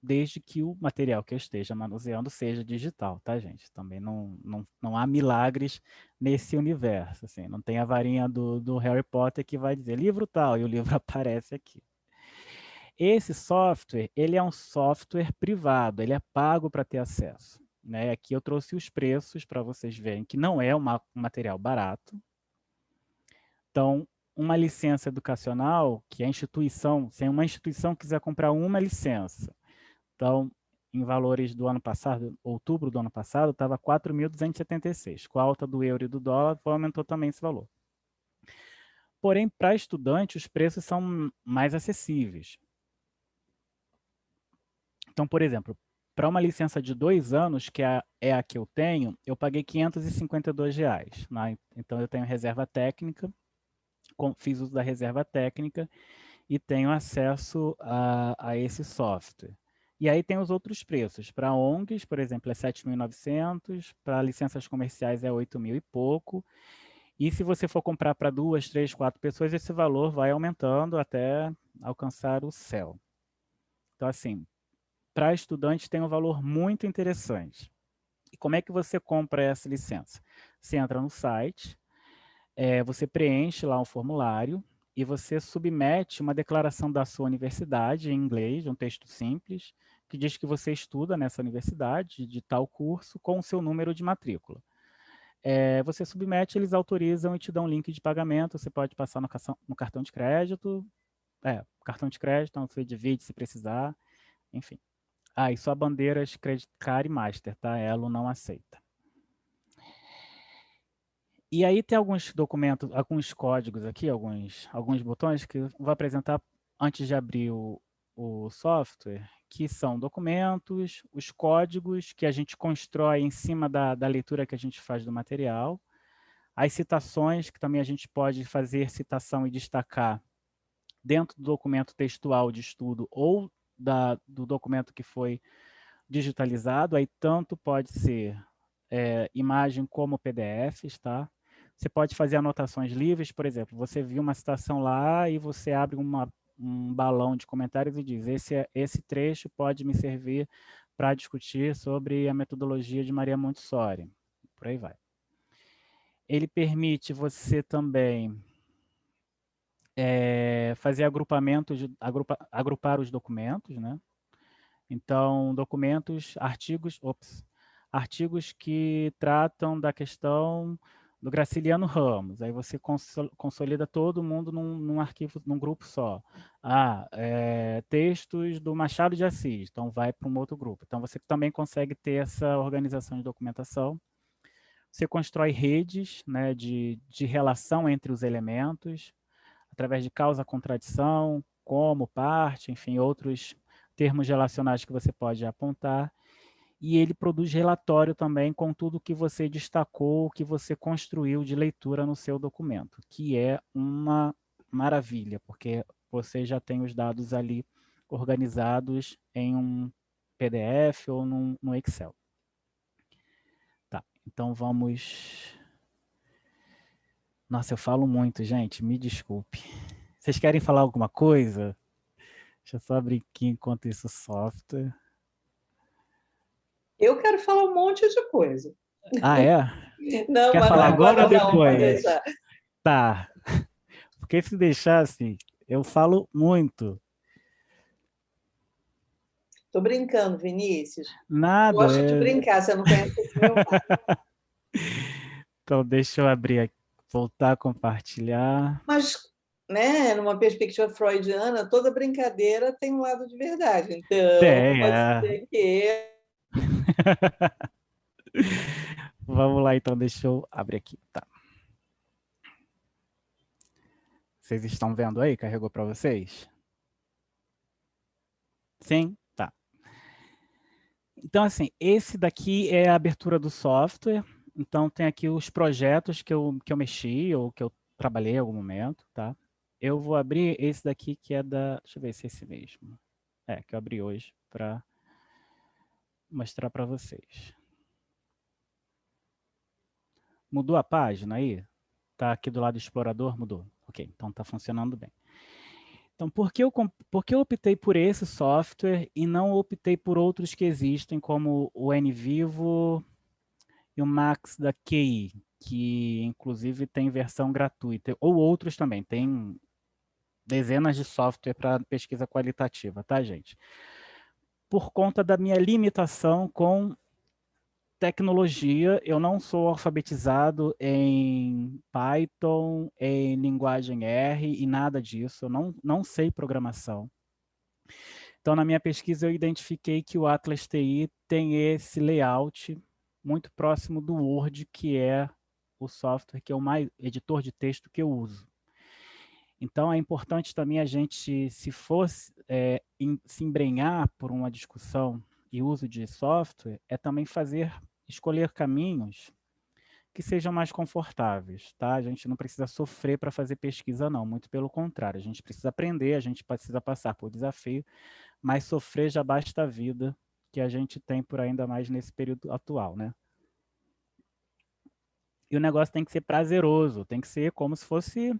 S2: desde que o material que eu esteja manuseando seja digital, tá, gente? Também não há milagres nesse universo, assim. Não tem a varinha do Harry Potter que vai dizer livro tal, e o livro aparece aqui. Esse software, ele é um software privado, ele é pago para ter acesso, né? Aqui eu trouxe os preços para vocês verem que não é um material barato. Então, uma licença educacional, que a instituição, se uma instituição quiser comprar uma licença, então, em valores do ano passado, outubro do ano passado, estava 4.276. Com a alta do euro e do dólar, aumentou também esse valor. Porém, para estudante, os preços são mais acessíveis. Então, por exemplo, para uma licença de 2 anos, que é a que eu tenho, eu paguei R$ 552. Né? Então, eu tenho reserva técnica, fiz uso da reserva técnica e tenho acesso a esse software. E aí tem os outros preços. Para ONGs, por exemplo, é 7.900, para licenças comerciais é 8.000 e pouco. E se você for comprar para 2, 3, 4 pessoas, esse valor vai aumentando até alcançar o céu. Então, assim, para estudantes tem um valor muito interessante. E como é que você compra essa licença? Você entra no site, você preenche lá um formulário e você submete uma declaração da sua universidade em inglês, um texto simples, que diz que você estuda nessa universidade de tal curso com o seu número de matrícula. Você submete, eles autorizam e te dão um link de pagamento, você pode passar no cartão de crédito, cartão de crédito, então você divide se precisar, enfim. E só bandeiras Credit Card e Master, tá? Elo não aceita. E aí tem alguns documentos, alguns códigos aqui, alguns botões que eu vou apresentar antes de abrir o software, que são documentos, os códigos que a gente constrói em cima da leitura que a gente faz do material, as citações, que também a gente pode fazer citação e destacar dentro do documento textual de estudo ou do documento que foi digitalizado, aí tanto pode ser imagem como PDFs, tá? Você pode fazer anotações livres, por exemplo, você viu uma citação lá e você abre um balão de comentários e diz, esse trecho pode me servir para discutir sobre a metodologia de Maria Montessori. Por aí vai. Ele permite você também fazer agrupar os documentos, né? Então, documentos, artigos que tratam da questão do Graciliano Ramos. Aí você consolida todo mundo num arquivo, num grupo só. Textos do Machado de Assis, então vai para um outro grupo. Então, você também consegue ter essa organização de documentação. Você constrói redes, né, de relação entre os elementos, através de causa-contradição, como, parte, enfim, outros termos relacionais que você pode apontar. E ele produz relatório também com tudo que você destacou, que você construiu de leitura no seu documento, que é uma maravilha, porque você já tem os dados ali organizados em um PDF ou no Excel. Tá, então vamos... Nossa, eu falo muito, gente, me desculpe. Vocês querem falar alguma coisa? Deixa eu só abrir aqui enquanto isso software.
S1: Eu quero falar um monte de coisa.
S2: Ah, é?
S1: Não,
S2: Quer
S1: mas
S2: falar
S1: não
S2: agora ou
S1: não, pode
S2: depois?
S1: deixar.
S2: Tá. Porque se deixar assim, eu falo muito.
S1: Tô brincando, Vinícius.
S2: Nada.
S1: Gosto de brincar, você não conhece esse meu lado.
S2: Então, deixa eu abrir aqui, voltar a compartilhar.
S1: Mas, né, numa perspectiva freudiana, toda brincadeira tem um lado de verdade. Então,
S2: Tem,
S1: pode ser que...
S2: Vamos lá, então, deixa eu abrir aqui. Tá. Vocês estão vendo aí? Carregou para vocês? Sim? Tá. Então, assim, esse daqui é a abertura do software. Então, tem aqui os projetos que eu mexi ou que eu trabalhei em algum momento, tá? Eu vou abrir esse daqui que é da... Deixa eu ver se é esse mesmo. É, que eu abri hoje para mostrar para vocês. Mudou a página aí? Tá aqui do lado do explorador? Mudou. Ok, então tá funcionando bem. Então, por que eu optei por esse software e não optei por outros que existem, como o NVivo e o Max da QI, que inclusive tem versão gratuita, ou outros também, tem dezenas de software para pesquisa qualitativa, tá, gente? Por conta da minha limitação com tecnologia, eu não sou alfabetizado em Python, em linguagem R e nada disso, eu não sei programação. Então, na minha pesquisa, eu identifiquei que o Atlas TI tem esse layout muito próximo do Word, que é o software que é o mais editor de texto que eu uso. Então, é importante também a gente, se fosse se embrenhar por uma discussão e uso de software, é também escolher caminhos que sejam mais confortáveis, tá? A gente não precisa sofrer para fazer pesquisa, não. Muito pelo contrário, a gente precisa aprender, a gente precisa passar por desafio, mas sofrer já basta a vida que a gente tem por ainda mais nesse período atual, né? E o negócio tem que ser prazeroso, tem que ser como se fosse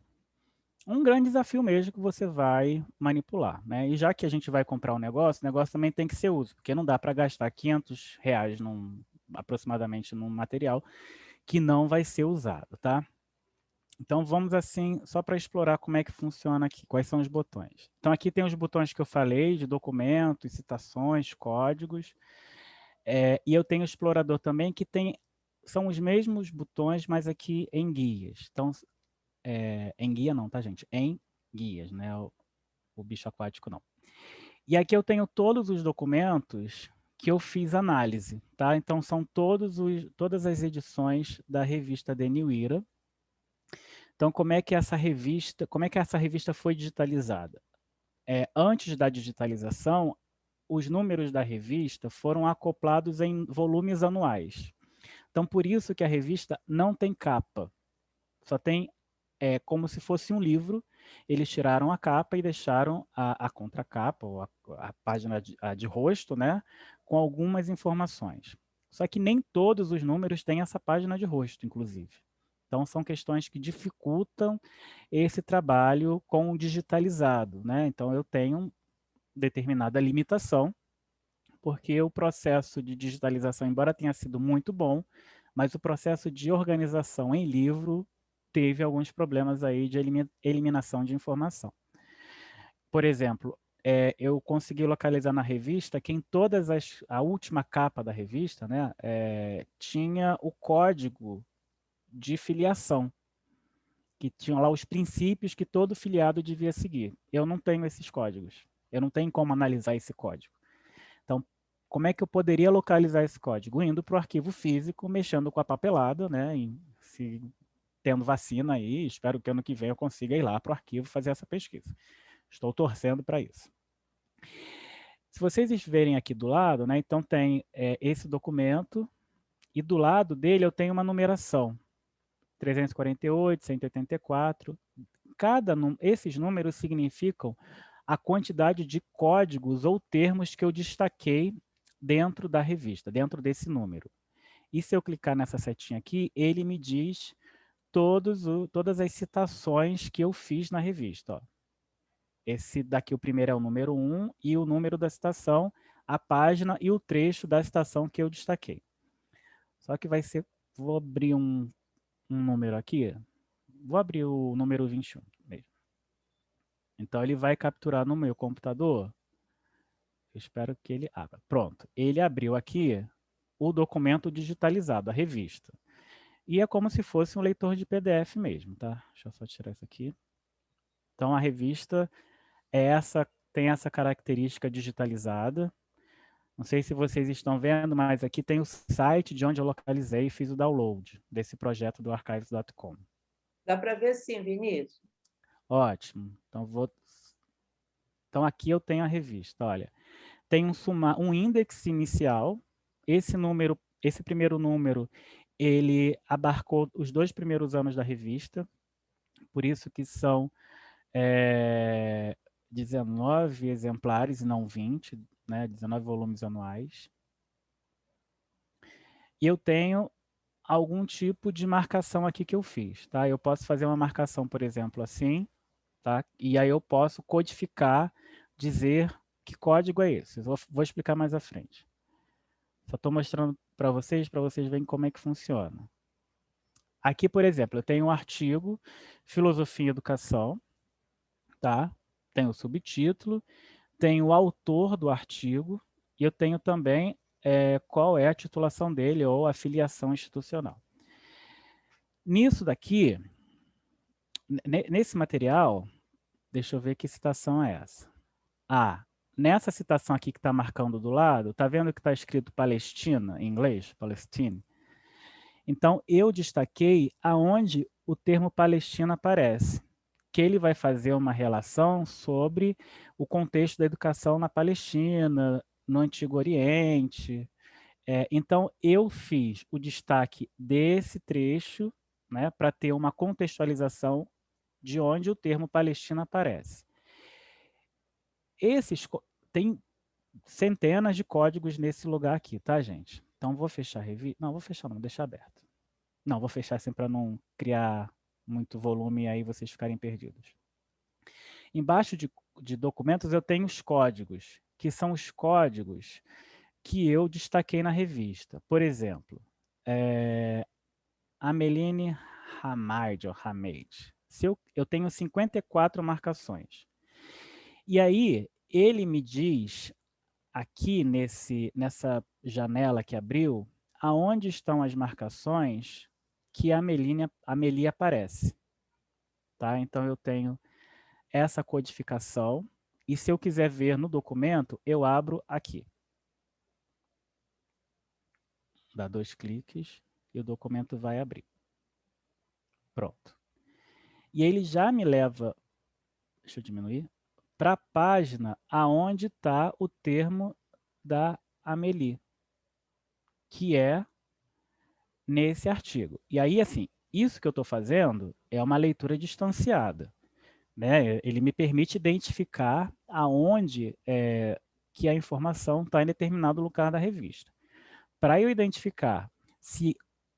S2: um grande desafio mesmo que você vai manipular, né? E já que a gente vai comprar um negócio, o negócio também tem que ser útil, porque não dá para gastar R$500 aproximadamente num material que não vai ser usado, tá? Então, vamos assim, só para explorar como é que funciona aqui, quais são os botões. Então, aqui tem os botões que eu falei, de documentos, citações, códigos. E eu tenho o explorador também, que são os mesmos botões, mas aqui em guias. Então, em guia não, tá, gente? Em guias, né? O bicho aquático não. E aqui eu tenho todos os documentos que eu fiz análise, tá? Então, são todas as edições da revista The New Era. Então, como é que essa revista foi digitalizada? Antes da digitalização, os números da revista foram acoplados em volumes anuais. Então, por isso que a revista não tem capa. Só tem como se fosse um livro. Eles tiraram a capa e deixaram a contracapa, ou a página de rosto, né, com algumas informações. Só que nem todos os números têm essa página de rosto, inclusive. Então, são questões que dificultam esse trabalho com o digitalizado, né? Então, eu tenho determinada limitação, porque o processo de digitalização, embora tenha sido muito bom, mas o processo de organização em livro teve alguns problemas aí de eliminação de informação. Por exemplo, eu consegui localizar na revista que em a última capa da revista, né, tinha o código de filiação, que tinham lá os princípios que todo filiado devia seguir. Eu não tenho esses códigos. Eu não tenho como analisar esse código. Então, como é que eu poderia localizar esse código? Indo para o arquivo físico, mexendo com a papelada, né? Tendo vacina aí, espero que ano que vem eu consiga ir lá para o arquivo fazer essa pesquisa. Estou torcendo para isso. Se vocês verem aqui do lado, né? Então tem esse documento e do lado dele eu tenho uma numeração. 348, 184. Esses números significam a quantidade de códigos ou termos que eu destaquei dentro da revista, dentro desse número. E se eu clicar nessa setinha aqui, ele me diz todas as citações que eu fiz na revista. Ó. Esse daqui, o primeiro é o número 1 e o número da citação, a página e o trecho da citação que eu destaquei. Só que vai ser... Vou abrir um número aqui. Vou abrir o número 21 mesmo. Então, ele vai capturar no meu computador. Eu espero que ele abra. Pronto. Ele abriu aqui o documento digitalizado, a revista. E é como se fosse um leitor de PDF mesmo, tá? Deixa eu só tirar isso aqui. Então, a revista tem essa característica digitalizada. Não sei se vocês estão vendo, mas aqui tem o site de onde eu localizei e fiz o download desse projeto do archives.com.
S1: Dá para ver sim, Vinícius?
S2: Ótimo. Então, aqui eu tenho a revista. Olha, tem um índice inicial. Esse primeiro número, ele abarcou os 2 primeiros anos da revista. Por isso que são 19 exemplares e não 20, né? 19 volumes anuais. E eu tenho algum tipo de marcação aqui que eu fiz, tá? Eu posso fazer uma marcação, por exemplo, assim, tá? E aí eu posso codificar, dizer que código é esse. Eu vou explicar mais à frente. Só estou mostrando para vocês verem como é que funciona. Aqui, por exemplo, eu tenho um artigo, Filosofia e Educação, tá? Tem o subtítulo, tem o autor do artigo, e eu tenho também qual é a titulação dele ou a filiação institucional. Nisso daqui, nesse material, deixa eu ver que citação é essa. Nessa citação aqui que está marcando do lado, está vendo que está escrito Palestina, em inglês? Palestine. Então, eu destaquei aonde o termo Palestina aparece, que ele vai fazer uma relação sobre o contexto da educação na Palestina, no Antigo Oriente. Então, eu fiz o destaque desse trecho, né, para ter uma contextualização de onde o termo Palestina aparece. Tem centenas de códigos nesse lugar aqui, tá, gente? Então, vou fechar a revista. Não, vou fechar não, deixar aberto. Não, vou fechar assim para não criar muito volume e aí vocês ficarem perdidos. Embaixo de documentos eu tenho os códigos, que são os códigos que eu destaquei na revista. Por exemplo, Ameline Hamad, ou Hamid. Eu tenho 54 marcações. E aí, ele me diz, aqui nessa janela que abriu, aonde estão as marcações que a Amelie aparece. Tá? Então, eu tenho essa codificação, e se eu quiser ver no documento, eu abro aqui. Dá 2 cliques e o documento vai abrir. Pronto. E ele já me leva, deixa eu diminuir, para a página aonde está o termo da Amelie, que é nesse artigo. E aí, assim, isso que eu estou fazendo é uma leitura distanciada. Né? Ele me permite identificar aonde que a informação está em determinado lugar da revista. Para eu identificar se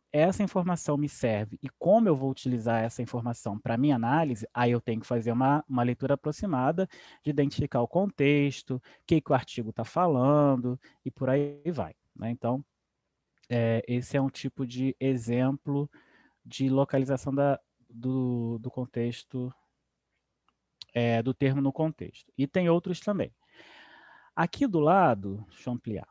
S2: essa informação me serve e como eu vou utilizar essa informação para minha análise, aí eu tenho que fazer uma leitura aproximada de identificar o contexto, o que o artigo está falando e por aí vai. Né? Então, esse é um tipo de exemplo de localização do contexto, do termo no contexto. E tem outros também. Aqui do lado, deixa eu ampliar.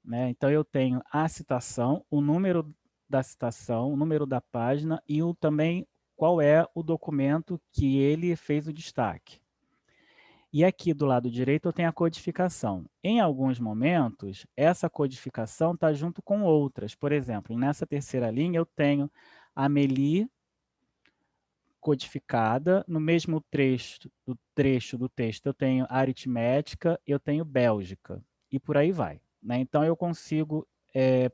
S2: Né? Então, eu tenho a citação, o número da citação, o número da página e também qual é o documento que ele fez o destaque. E aqui do lado direito eu tenho a codificação. Em alguns momentos, essa codificação está junto com outras. Por exemplo, nessa terceira linha eu tenho Amelie codificada, no mesmo trecho do texto eu tenho aritmética, eu tenho Bélgica, e por aí vai. Né? Então eu consigo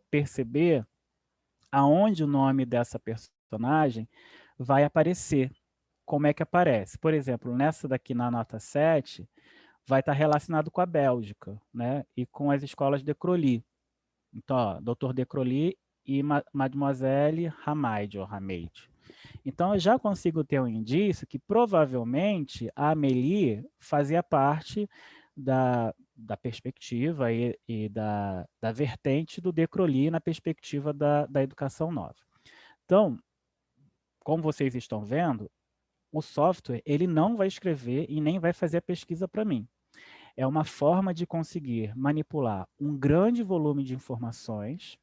S2: perceber aonde o nome dessa personagem vai aparecer, como é que aparece. Por exemplo, nessa daqui na nota 7, vai estar relacionado com a Bélgica, né? E com as escolas de Crolly. Então, ó, Dr. de Crolly e Mademoiselle Hamaid, ou Hamaid. Então, eu já consigo ter um indício que provavelmente a Amélie fazia parte da perspectiva e da vertente do de Crolly na perspectiva da educação nova. Então, como vocês estão vendo, o software ele não vai escrever e nem vai fazer a pesquisa para mim. É uma forma de conseguir manipular um grande volume de informações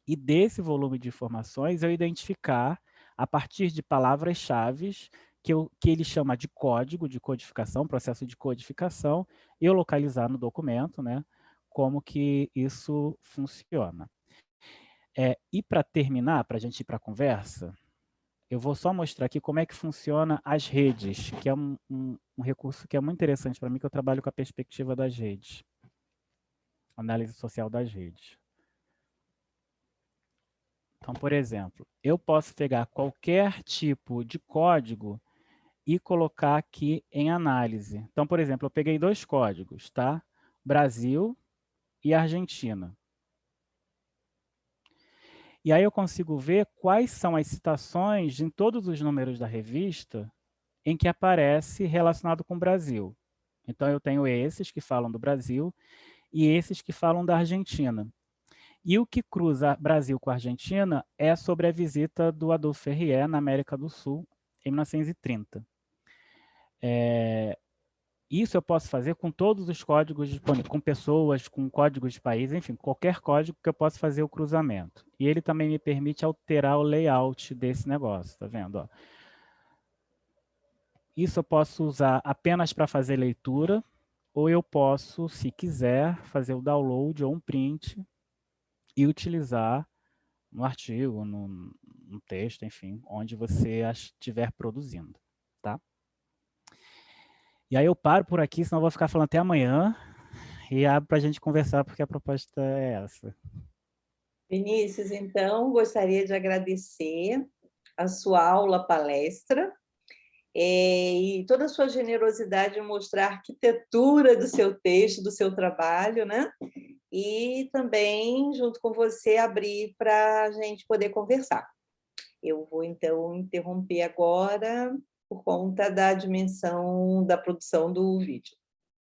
S2: e desse volume de informações eu identificar, a partir de palavras-chave, que ele chama de código, de codificação, processo de codificação, eu localizar no documento, né, como que isso funciona. E para terminar, para a gente ir para a conversa, eu vou só mostrar aqui como é que funciona as redes, que é um recurso que é muito interessante para mim, que eu trabalho com a perspectiva das redes. Análise social das redes. Então, por exemplo, eu posso pegar qualquer tipo de código e colocar aqui em análise. Então, por exemplo, eu peguei 2 códigos, tá? Brasil e Argentina. E aí eu consigo ver quais são as citações em todos os números da revista em que aparece relacionado com o Brasil. Então, eu tenho esses que falam do Brasil e esses que falam da Argentina. E o que cruza Brasil com a Argentina é sobre a visita do Adolfo Ferrier na América do Sul, em 1930. Isso eu posso fazer com todos os códigos disponíveis, com pessoas, com códigos de país, enfim, qualquer código que eu possa fazer o cruzamento. E ele também me permite alterar o layout desse negócio, tá vendo? Ó. Isso eu posso usar apenas para fazer leitura, ou eu posso, se quiser, fazer o download ou um print e utilizar no artigo, no texto, enfim, onde você estiver produzindo, tá? E aí eu paro por aqui, senão eu vou ficar falando até amanhã e abro para a gente conversar, porque a proposta é essa.
S1: Vinícius, então, gostaria de agradecer a sua aula palestra e toda a sua generosidade em mostrar a arquitetura do seu texto, do seu trabalho, né? E também, junto com você, abrir para a gente poder conversar. Eu vou, então, interromper agora por conta da dimensão da produção do vídeo.